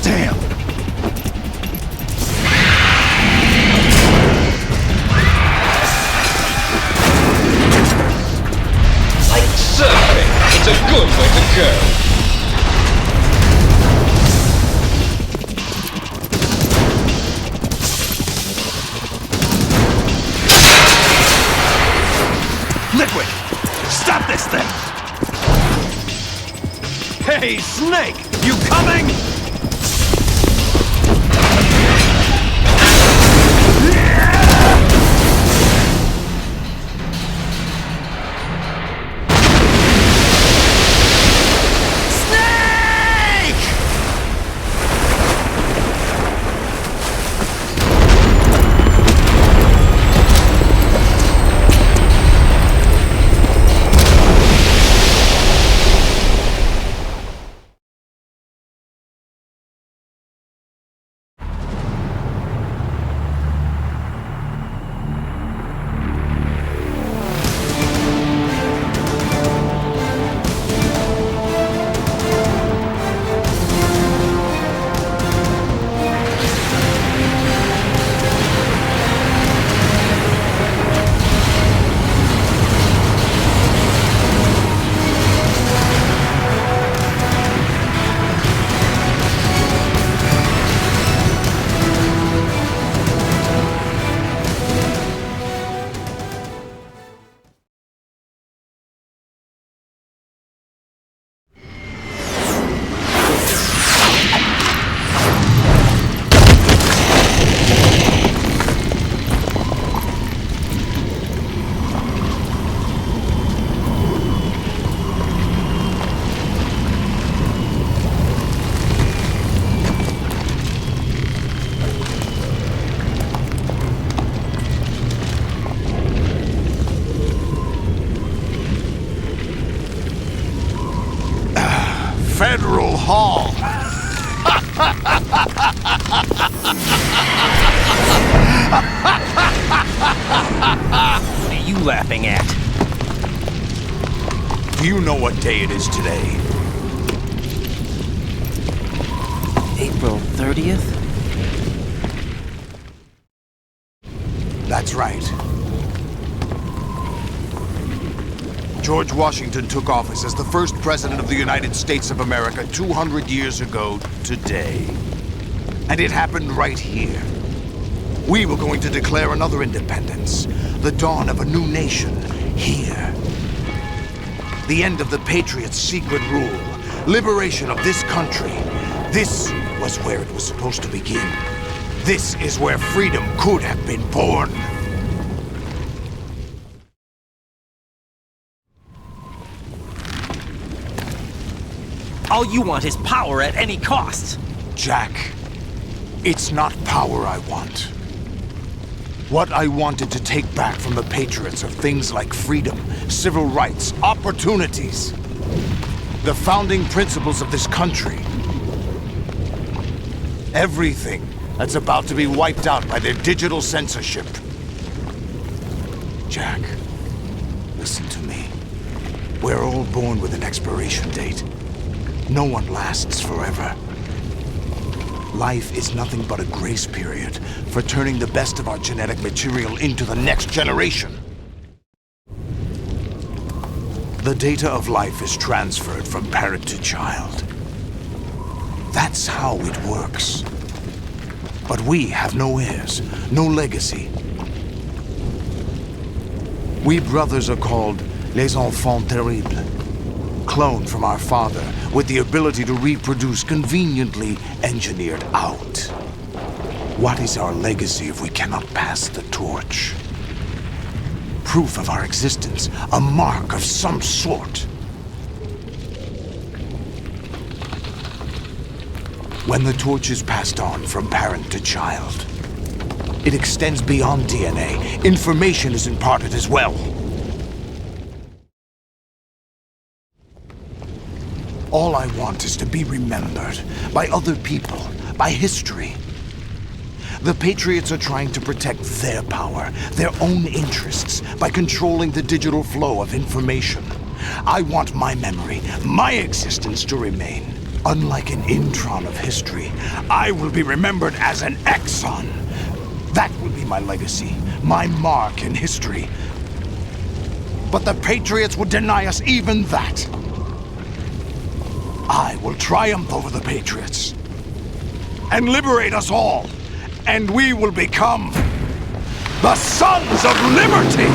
Damn! Like surfing, it's a good way to go. Liquid! Stop this thing! Hey, Snake! You coming? Federal Hall. What are you laughing at? Do you know what day it is today? April 30th? That's right. George Washington took office as the first president of the United States of America 200 years ago today. And it happened right here. We were going to declare another independence, the dawn of a new nation, here. The end of the Patriots' secret rule, liberation of this country. This was where it was supposed to begin. This is where freedom could have been born. All you want is power at any cost. Jack, it's not power I want. What I wanted to take back from the Patriots are things like freedom, civil rights, opportunities. The founding principles of this country. Everything that's about to be wiped out by their digital censorship. Jack, listen to me. We're all born with an expiration date. No one lasts forever. Life is nothing but a grace period for turning the best of our genetic material into the next generation. the data of life is transferred from parent to child. That's how it works. But we have no heirs, no legacy. We brothers are called les enfants terribles, cloned from our father with the ability to reproduce conveniently engineered out. What is our legacy if we cannot pass the torch? Proof of our existence, a mark of some sort. When the torch is passed on from parent to child, it extends beyond DNA. Information is imparted as well. All I want is to be remembered by other people, by history. The Patriots are trying to protect their power, their own interests, by controlling the digital flow of information. I want my memory, my existence to remain. Unlike an intron of history, I will be remembered as an exon. That will be my legacy, my mark in history. But the Patriots would deny us even that. I will triumph over the Patriots and liberate us all. And we will become the Sons of Liberty!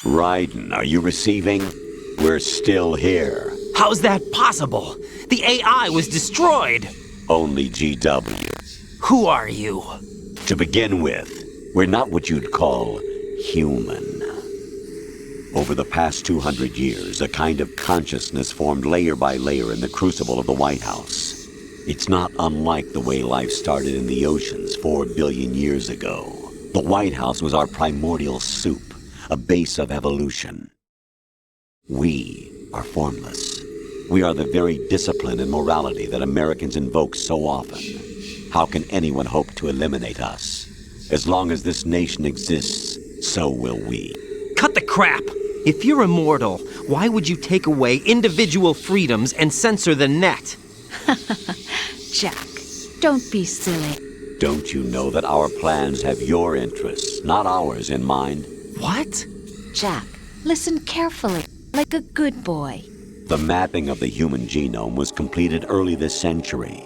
Raiden, are you receiving? We're still here. How's that possible? The AI was destroyed. Only GW. Who are you? To begin with, we're not what you'd call human. Over the past 200 years, a kind of consciousness formed layer by layer in the crucible of the White House. It's not unlike the way life started in the oceans 4 billion years ago. The White House was our primordial soup, a base of evolution. We are formless. We are the very discipline and morality that Americans invoke so often. How can anyone hope to eliminate us? As long as this nation exists, so will we. Cut the crap! If you're immortal, why would you take away individual freedoms and censor the net? Jack, don't be silly. Don't you know that our plans have your interests, not ours, in mind? What? Jack, listen carefully, like a good boy. The mapping of the human genome was completed early this century.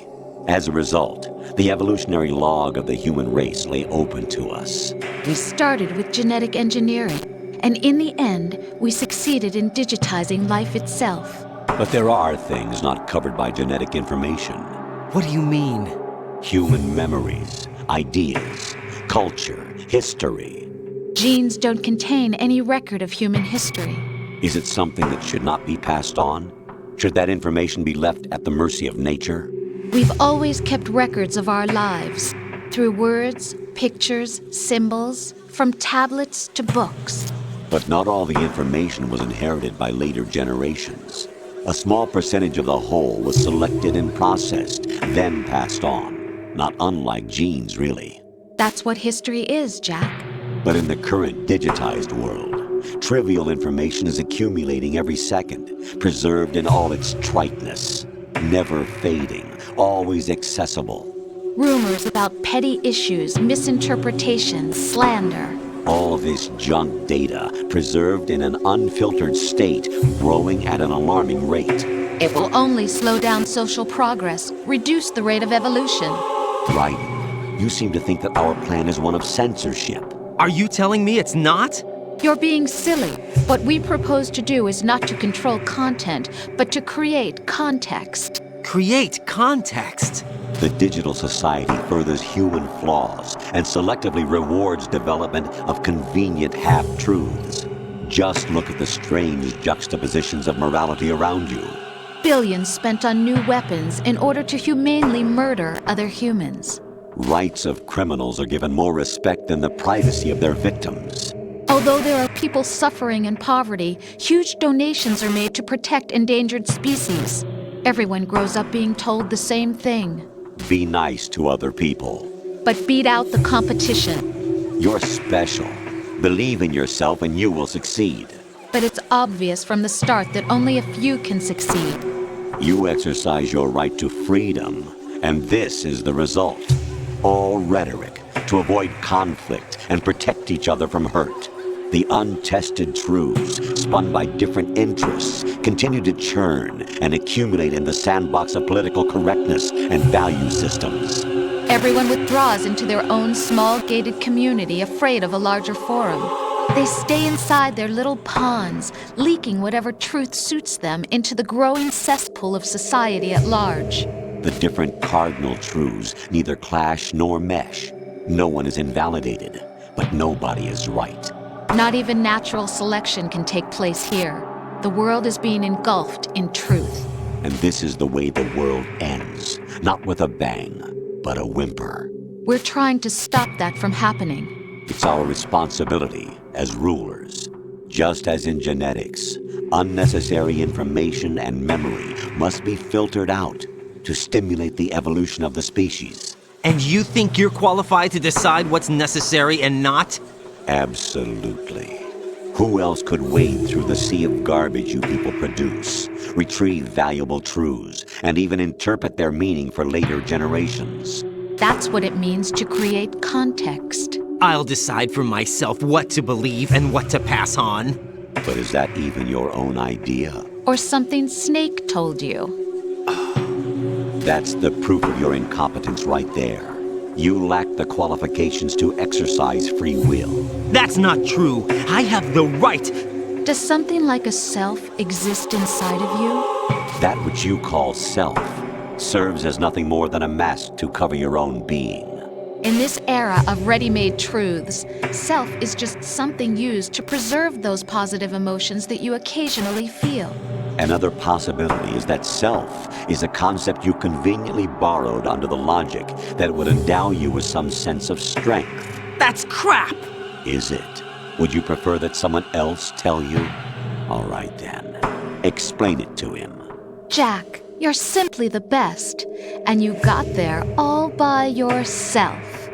As a result, the evolutionary log of the human race lay open to us. We started with genetic engineering, and in the end, we succeeded in digitizing life itself. But there are things not covered by genetic information. What do you mean? Human memories, ideas, culture, history. Genes don't contain any record of human history. Is it something that should not be passed on? Should that information be left at the mercy of nature? We've always kept records of our lives, through words, pictures, symbols, from tablets to books. But not all the information was inherited by later generations. A small percentage of the whole was selected and processed, then passed on. Not unlike genes, really. That's what history is, Jack. But in the current digitized world, trivial information is accumulating every second, preserved in all its triteness, never fading, always accessible. Rumors about petty issues, misinterpretations, slander. All this junk data, preserved in an unfiltered state, growing at an alarming rate. It will only slow down social progress, reduce the rate of evolution. Right. You seem to think that our plan is one of censorship. Are you telling me it's not? You're being silly. What we propose to do is not to control content, but to create context. Create context? The digital society furthers human flaws and selectively rewards development of convenient half-truths. Just look at the strange juxtapositions of morality around you. Billions spent on new weapons in order to humanely murder other humans. Rights of criminals are given more respect than the privacy of their victims. Although there are people suffering in poverty, huge donations are made to protect endangered species. Everyone grows up being told the same thing. Be nice to other people. But beat out the competition. You're special. Believe in yourself and you will succeed. But it's obvious from the start that only a few can succeed. You exercise your right to freedom, and this is the result. All rhetoric to avoid conflict and protect each other from hurt. The untested truths, spun by different interests, continue to churn and accumulate in the sandbox of political correctness and value systems. Everyone withdraws into their own small gated community, afraid of a larger forum. They stay inside their little ponds, leaking whatever truth suits them into the growing cesspool of society at large. The different cardinal truths neither clash nor mesh. No one is invalidated, but nobody is right. Not even natural selection can take place here. The world is being engulfed in truth. And this is the way the world ends, not with a bang, but a whimper. We're trying to stop that from happening. It's our responsibility as rulers. Just as in genetics, unnecessary information and memory must be filtered out to stimulate the evolution of the species. And you think you're qualified to decide what's necessary and not? Absolutely. Who else could wade through the sea of garbage you people produce, retrieve valuable truths, and even interpret their meaning for later generations? That's what it means to create context. I'll decide for myself what to believe and what to pass on. But is that even your own idea? Or something Snake told you? That's the proof of your incompetence right there. You lack the qualifications to exercise free will. That's not true. I have the right. Does something like a self exist inside of you? That which you call self serves as nothing more than a mask to cover your own being. In this era of ready-made truths, self is just something used to preserve those positive emotions that you occasionally feel. Another possibility is that self is a concept you conveniently borrowed under the logic that it would endow you with some sense of strength. That's crap! Is it? Would you prefer that someone else tell you? All right then. Explain it to him. Jack, you're simply the best, and you got there all by yourself.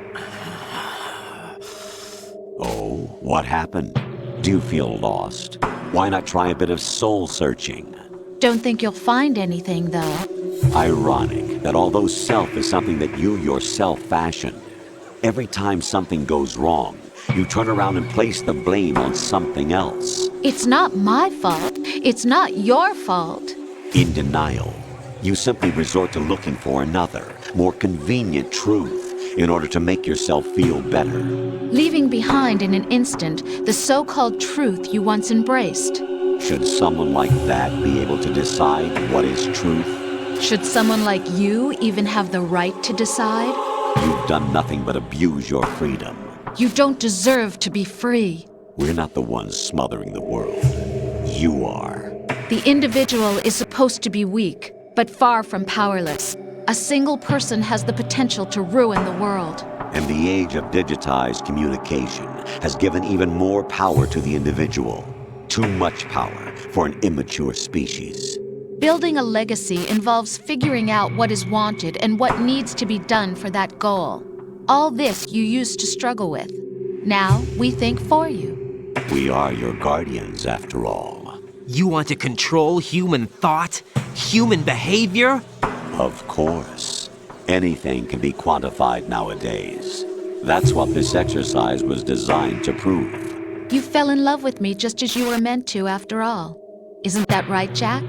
Oh, what happened? Do you feel lost? Why not try a bit of soul-searching? Don't think you'll find anything, though. Ironic that although self is something that you yourself fashioned, every time something goes wrong, you turn around and place the blame on something else. It's not my fault. It's not your fault. In denial, you simply resort to looking for another, more convenient truth in order to make yourself feel better. Leaving behind in an instant the so-called truth you once embraced. Should someone like that be able to decide what is truth? Should someone like you even have the right to decide? You've done nothing but abuse your freedom. You don't deserve to be free. We're not the ones smothering the world. You are. The individual is supposed to be weak, but far from powerless. A single person has the potential to ruin the world. And the age of digitized communication has given even more power to the individual. Too much power for an immature species. Building a legacy involves figuring out what is wanted and what needs to be done for that goal. All this you used to struggle with. Now we think for you. We are your guardians, after all. You want to control human thought? Human behavior? Of course. Anything can be quantified nowadays. That's what this exercise was designed to prove. You fell in love with me just as you were meant to, after all. Isn't that right, Jack?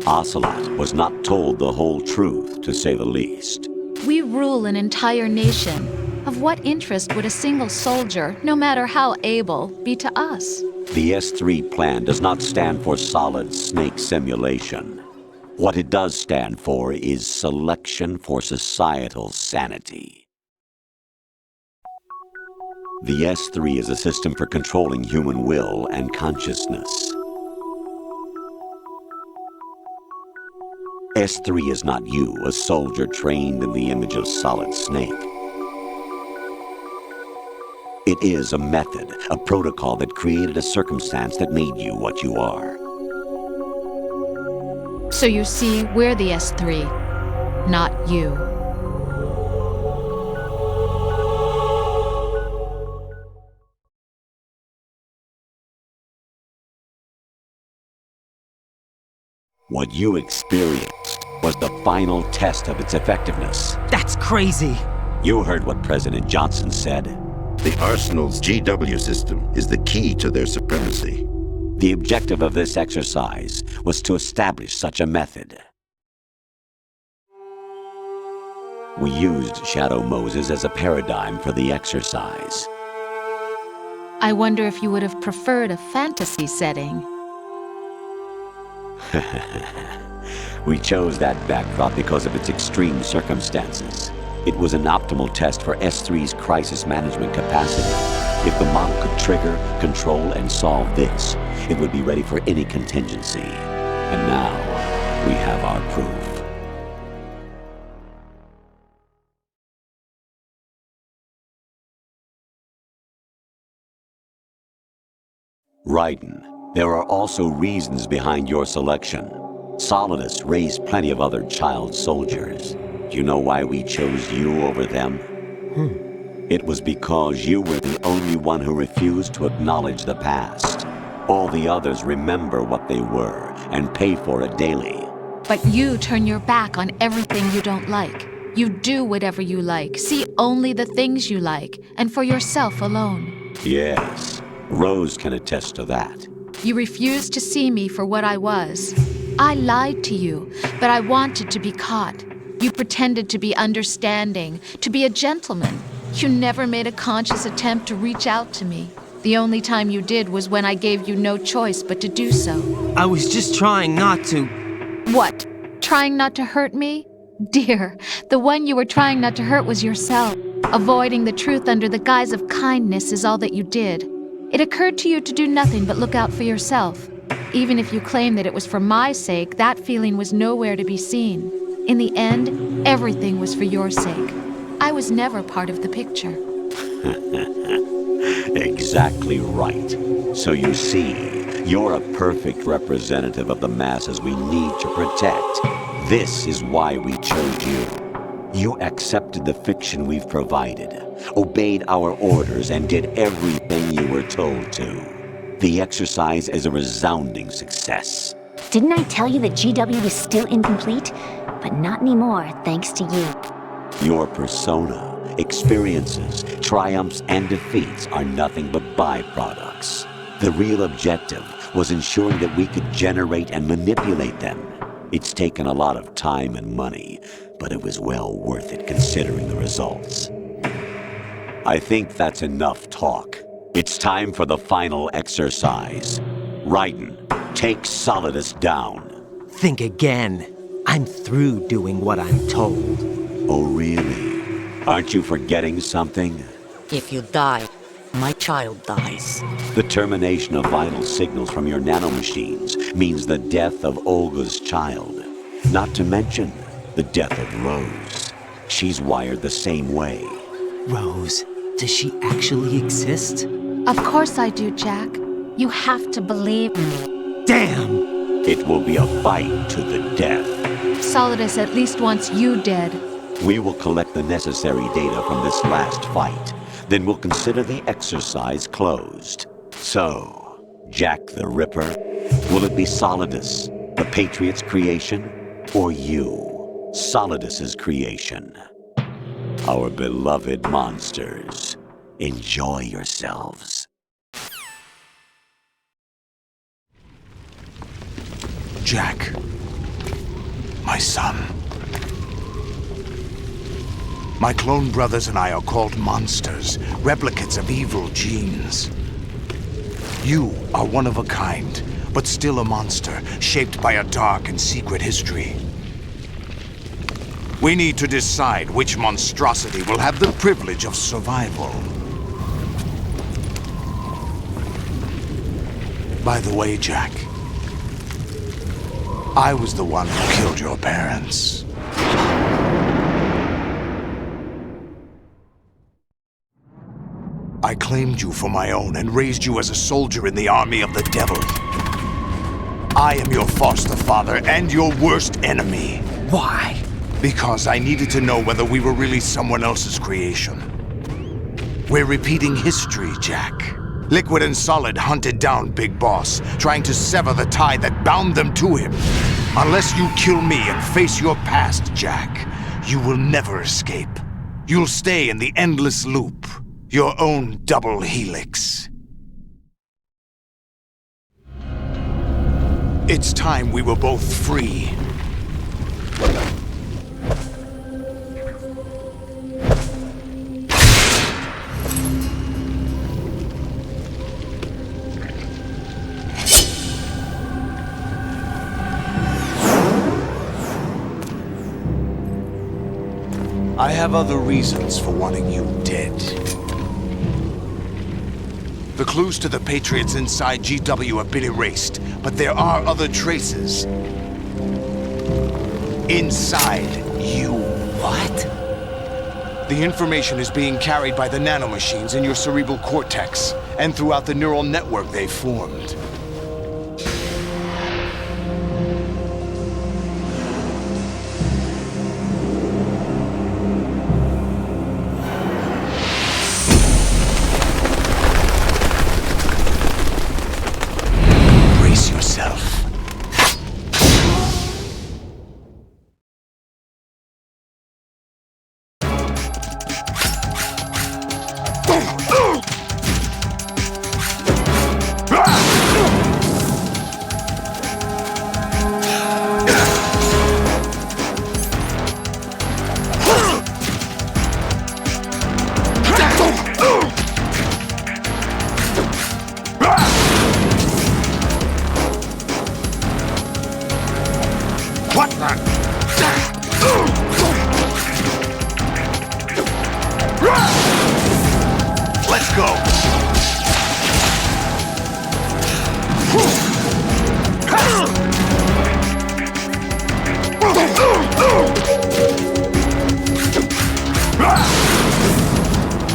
Ocelot was not told the whole truth, to say the least. We rule an entire nation. Of what interest would a single soldier, no matter how able, be to us? The S3 plan does not stand for solid snake simulation. What it does stand for is selection for societal sanity. The S3 is a system for controlling human will and consciousness. S3 is not you, a soldier trained in the image of Solid Snake. It is a method, a protocol that created a circumstance that made you what you are. So you see, we're the S3, not you. What you experienced was the final test of its effectiveness. That's crazy. You heard what President Johnson said. The Arsenal's GW system is the key to their supremacy. The objective of this exercise was to establish such a method. We used Shadow Moses as a paradigm for the exercise. I wonder if you would have preferred a fantasy setting. We chose that backdrop because of its extreme circumstances. It was an optimal test for S3's crisis management capacity. If the model could trigger, control, and solve this, it would be ready for any contingency. And now, we have our proof. Raiden, there are also reasons behind your selection. Solidus raised plenty of other child soldiers. Do you know why we chose you over them? It was because you were the only one who refused to acknowledge the past. All the others remember what they were and pay for it daily. But you turn your back on everything you don't like. You do whatever you like, see only the things you like, and for yourself alone. Yes, Rose can attest to that. You refused to see me for what I was. I lied to you, but I wanted to be caught. You pretended to be understanding, to be a gentleman. You never made a conscious attempt to reach out to me. The only time you did was when I gave you no choice but to do so. I was just trying not to. What? Trying not to hurt me? Dear, the one you were trying not to hurt was yourself. Avoiding the truth under the guise of kindness is all that you did. It occurred to you to do nothing but look out for yourself. Even if you claim that it was for my sake, that feeling was nowhere to be seen. In the end, everything was for your sake. I was never part of the picture. Exactly right. So you see, you're a perfect representative of the masses we need to protect. This is why we chose you. You accepted the fiction we've provided, obeyed our orders, and did everything you were told to. The exercise is a resounding success. Didn't I tell you that GW was still incomplete? But not anymore, thanks to you. Your persona, experiences, triumphs, and defeats are nothing but byproducts. The real objective was ensuring that we could generate and manipulate them. It's taken a lot of time and money, but it was well worth it considering the results. I think that's enough talk. It's time for the final exercise. Raiden, take Solidus down. Think again. I'm through doing what I'm told. Oh, really? Aren't you forgetting something? If you die, my child dies. The termination of vital signals from your nanomachines means the death of Olga's child. Not to mention the death of Rose. She's wired the same way. Rose, does she actually exist? Of course I do, Jack. You have to believe me. Damn! It will be a fight to the death. Solidus at least wants you dead. We will collect the necessary data from this last fight. Then we'll consider the exercise closed. So, Jack the Ripper, will it be Solidus, the Patriot's creation, or you, Solidus's creation? Our beloved monsters, enjoy yourselves. Jack, my son. My clone brothers and I are called monsters, replicates of evil genes. You are one of a kind, but still a monster, shaped by a dark and secret history. We need to decide which monstrosity will have the privilege of survival. By the way, Jack, I was the one who killed your parents. I claimed you for my own and raised you as a soldier in the army of the devil. I am your foster father and your worst enemy. Why? Because I needed to know whether we were really someone else's creation. We're repeating history, Jack. Liquid and Solid hunted down Big Boss, trying to sever the tie that bound them to him. Unless you kill me and face your past, Jack, you will never escape. You'll stay in the endless loop, your own double helix. It's time we were both free. I have other reasons for wanting you dead. The clues to the Patriots inside GW have been erased, but there are other traces. Inside you. What? The information is being carried by the nanomachines in your cerebral cortex, and throughout the neural network they formed. Let's go!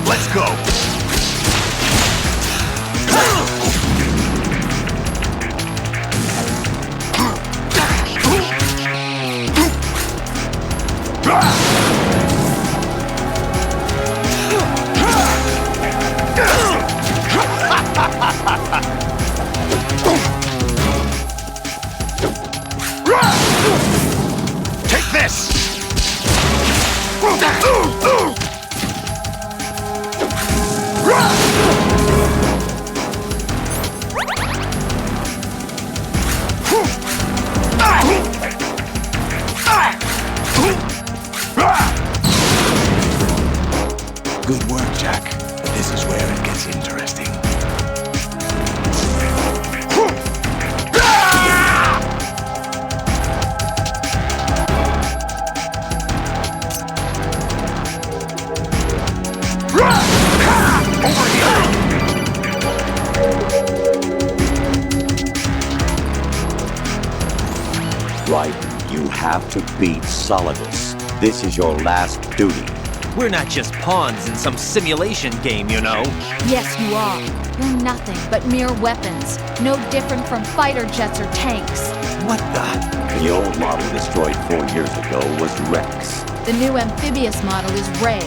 Let's go! Take this! Good work, Jack. But this is where it gets interesting. Right, you have to beat Solidus. This is your last duty. We're not just pawns in some simulation game, you know. Yes, you are. You're nothing but mere weapons. No different from fighter jets or tanks. What the? The old model destroyed 4 years ago was Rex. The new amphibious model is Ray.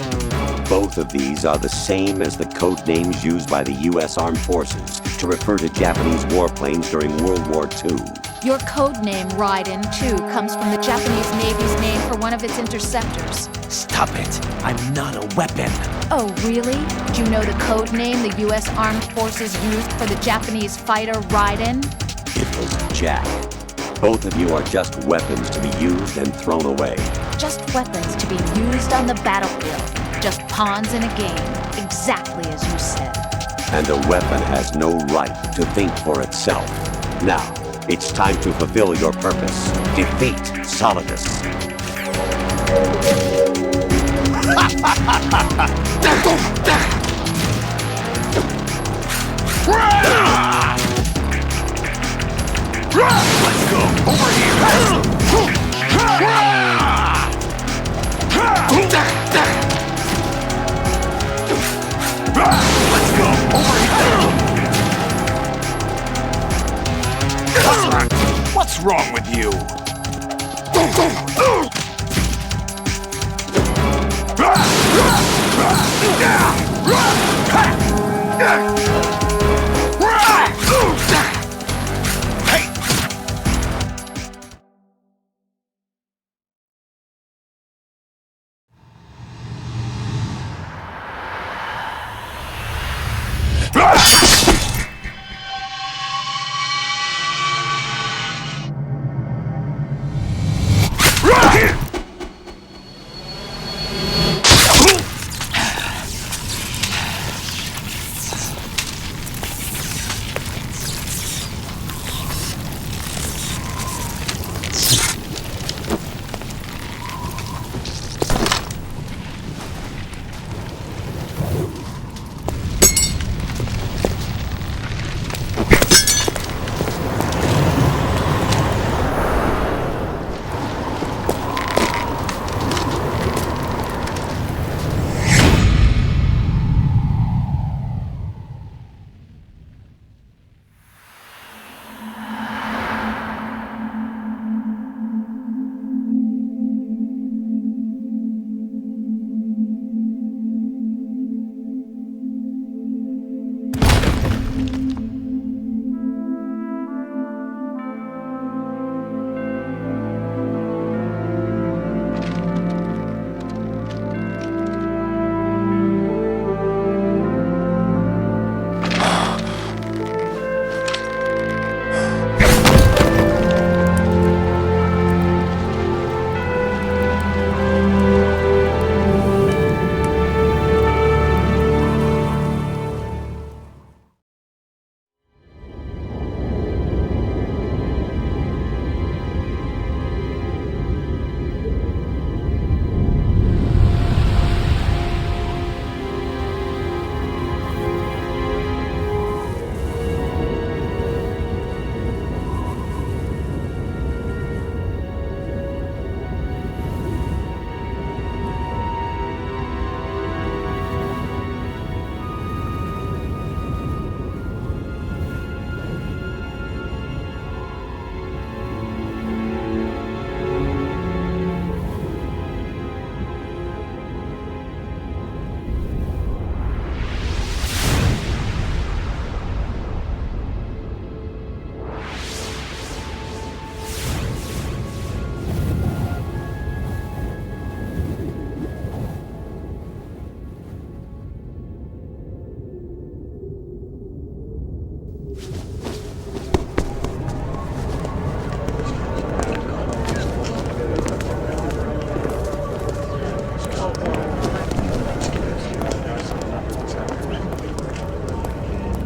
Both of these are the same as the code names used by the U.S. Armed Forces to refer to Japanese warplanes during World War II. Your code name, Raiden, too, comes from the Japanese Navy's name for one of its interceptors. Stop it. I'm not a weapon. Oh, really? Do you know the code name the U.S. Armed Forces used for the Japanese fighter Raiden? It was Jack. Both of you are just weapons to be used and thrown away. Just weapons to be used on the battlefield. Just pawns in a game, exactly as you said. And a weapon has no right to think for itself. Now, it's time to fulfill your purpose. Defeat Solidus. Let's go! Over here! Let's go! Over here! What's wrong with you?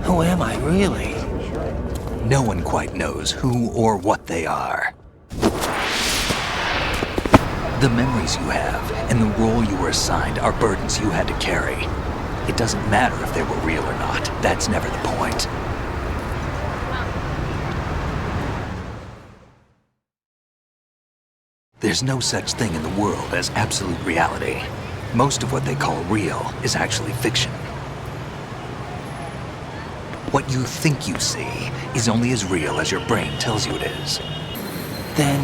Who am I, really? No one quite knows who or what they are. The memories you have and the role you were assigned are burdens you had to carry. It doesn't matter if they were real or not. That's never the point. There's no such thing in the world as absolute reality. Most of what they call real is actually fiction. What you think you see is only as real as your brain tells you it is. Then,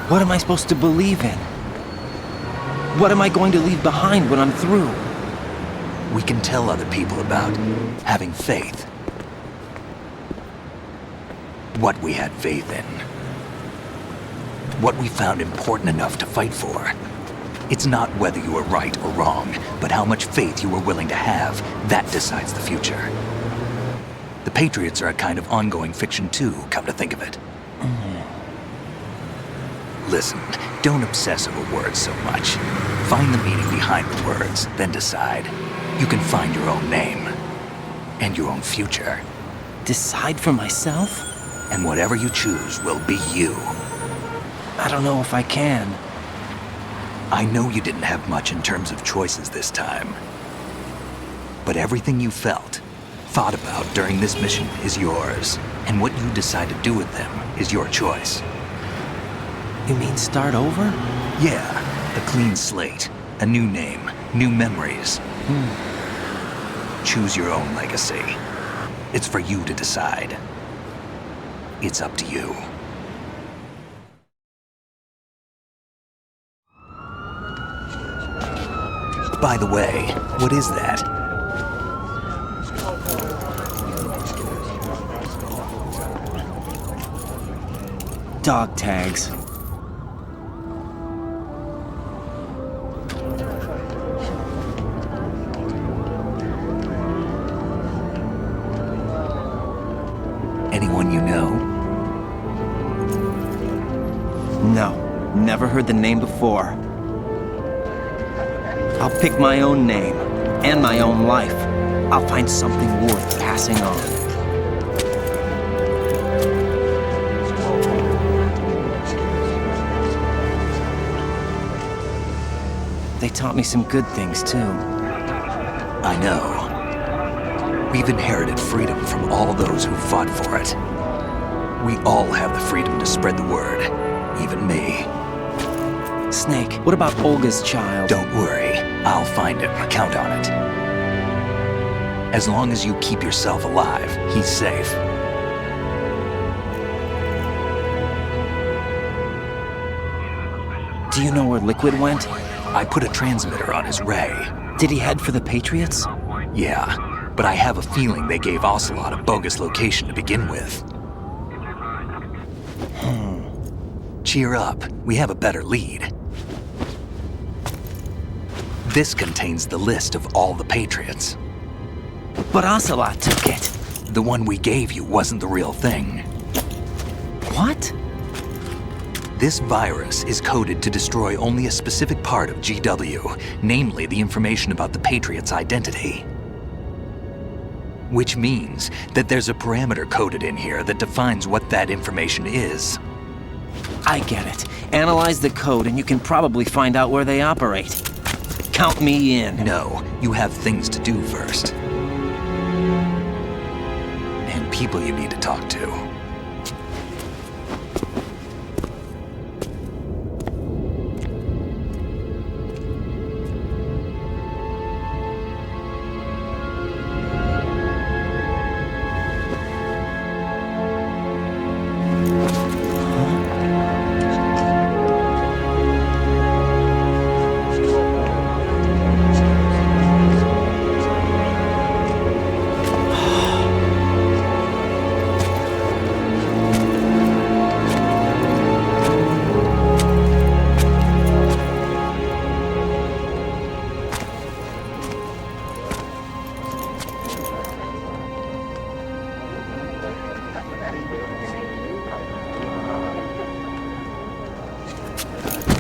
what am I supposed to believe in? What am I going to leave behind when I'm through? We can tell other people about having faith. What we had faith in. What we found important enough to fight for. It's not whether you were right or wrong, but how much faith you were willing to have. That decides the future. The Patriots are a kind of ongoing fiction too, come to think of it. Listen, don't obsess over words so much. Find the meaning behind the words, then decide. You can find your own name. And your own future. Decide for myself? And whatever you choose will be you. I don't know if I can. I know you didn't have much in terms of choices this time. But everything you felt, thought about during this mission is yours. And what you decide to do with them is your choice. You mean start over? Yeah, a clean slate, a new name, new memories. Choose your own legacy. It's for you to decide. It's up to you. By the way, what is that? Dog tags. Anyone you know? No, never heard the name before. I'll pick my own name, and my own life. I'll find something worth passing on. They taught me some good things, too. I know. We've inherited freedom from all those who fought for it. We all have the freedom to spread the word, even me. Snake, what about Olga's child? Don't worry, I'll find him. Count on it. As long as you keep yourself alive, he's safe. Do you know where Liquid went? I put a transmitter on his ray. Did he head for the Patriots? Yeah, but I have a feeling they gave Ocelot a bogus location to begin with. Cheer up, we have a better lead. This contains the list of all the Patriots. But Ocelot took it. The one we gave you wasn't the real thing. What? This virus is coded to destroy only a specific part of GW, namely the information about the Patriot's identity. Which means that there's a parameter coded in here that defines what that information is. I get it. Analyze the code and you can probably find out where they operate. Count me in. No, you have things to do first. And people you need to talk to.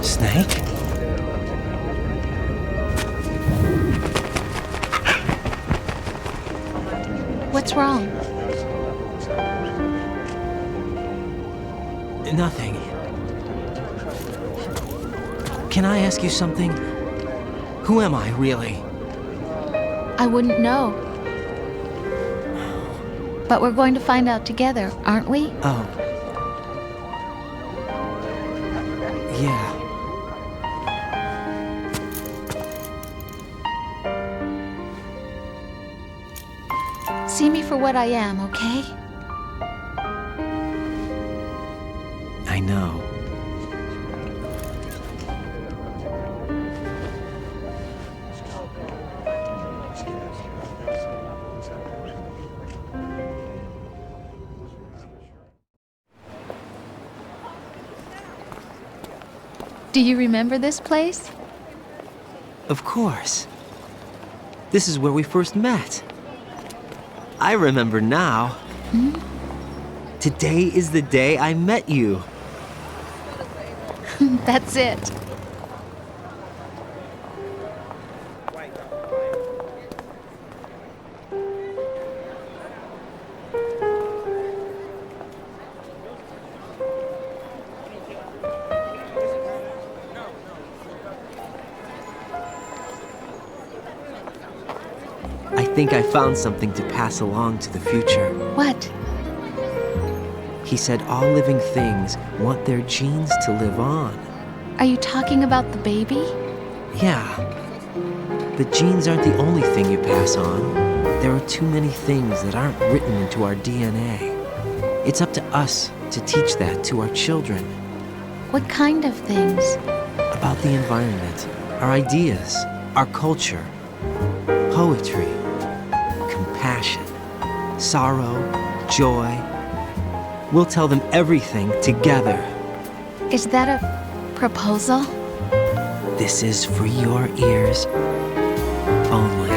Snake? What's wrong? Nothing. Can I ask you something? Who am I, really? I wouldn't know. But we're going to find out together, aren't we? Oh. Yeah. See me for what I am, okay? I know. Do you remember this place? Of course. This is where we first met. I remember now. Hmm? Today is the day I met you. That's it. I think I found something to pass along to the future. What? He said all living things want their genes to live on. Are you talking about the baby? Yeah. The genes aren't the only thing you pass on. There are too many things that aren't written into our DNA. It's up to us to teach that to our children. What kind of things? About the environment, our ideas, our culture, poetry, compassion, sorrow, joy. We'll tell them everything together. Is that a proposal? This is for your ears only.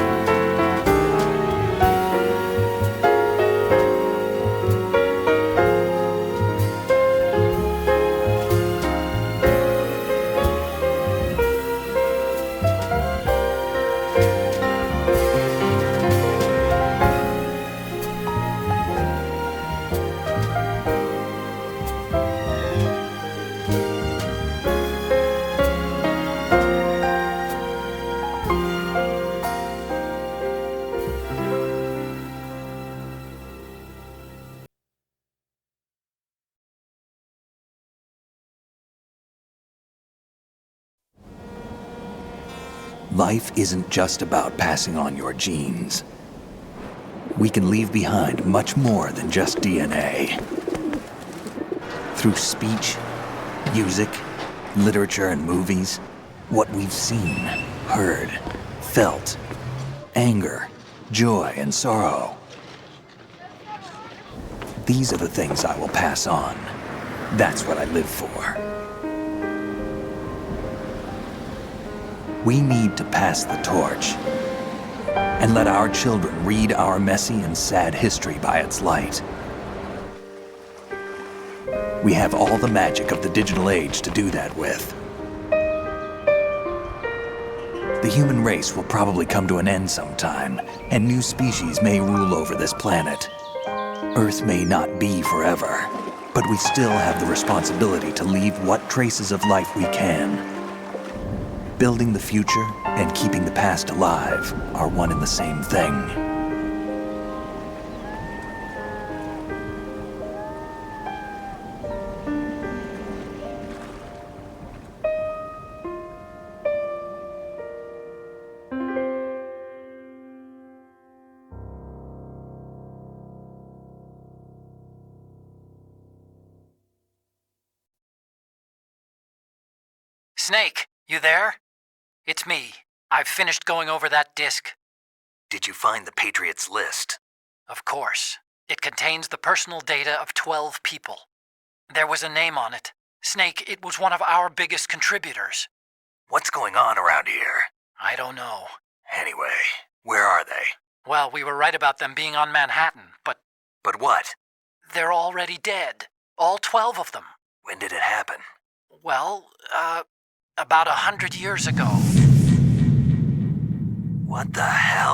Life isn't just about passing on your genes. We can leave behind much more than just DNA. Through speech, music, literature, and movies, what we've seen, heard, felt, anger, joy, and sorrow. These are the things I will pass on. That's what I live for. We need to pass the torch and let our children read our messy and sad history by its light. We have all the magic of the digital age to do that with. The human race will probably come to an end sometime, and new species may rule over this planet. Earth may not be forever, but we still have the responsibility to leave what traces of life we can. Building the future and keeping the past alive are one and the same thing. Snake, you there? It's me. I've finished going over that disk. Did you find the Patriots list? Of course. It contains the personal data of 12 people. There was a name on it. Snake, it was one of our biggest contributors. What's going on around here? I don't know. Anyway, where are they? Well, we were right about them being on Manhattan, but... But what? They're already dead. All 12 of them. When did it happen? Well, about 100 years ago. What the hell?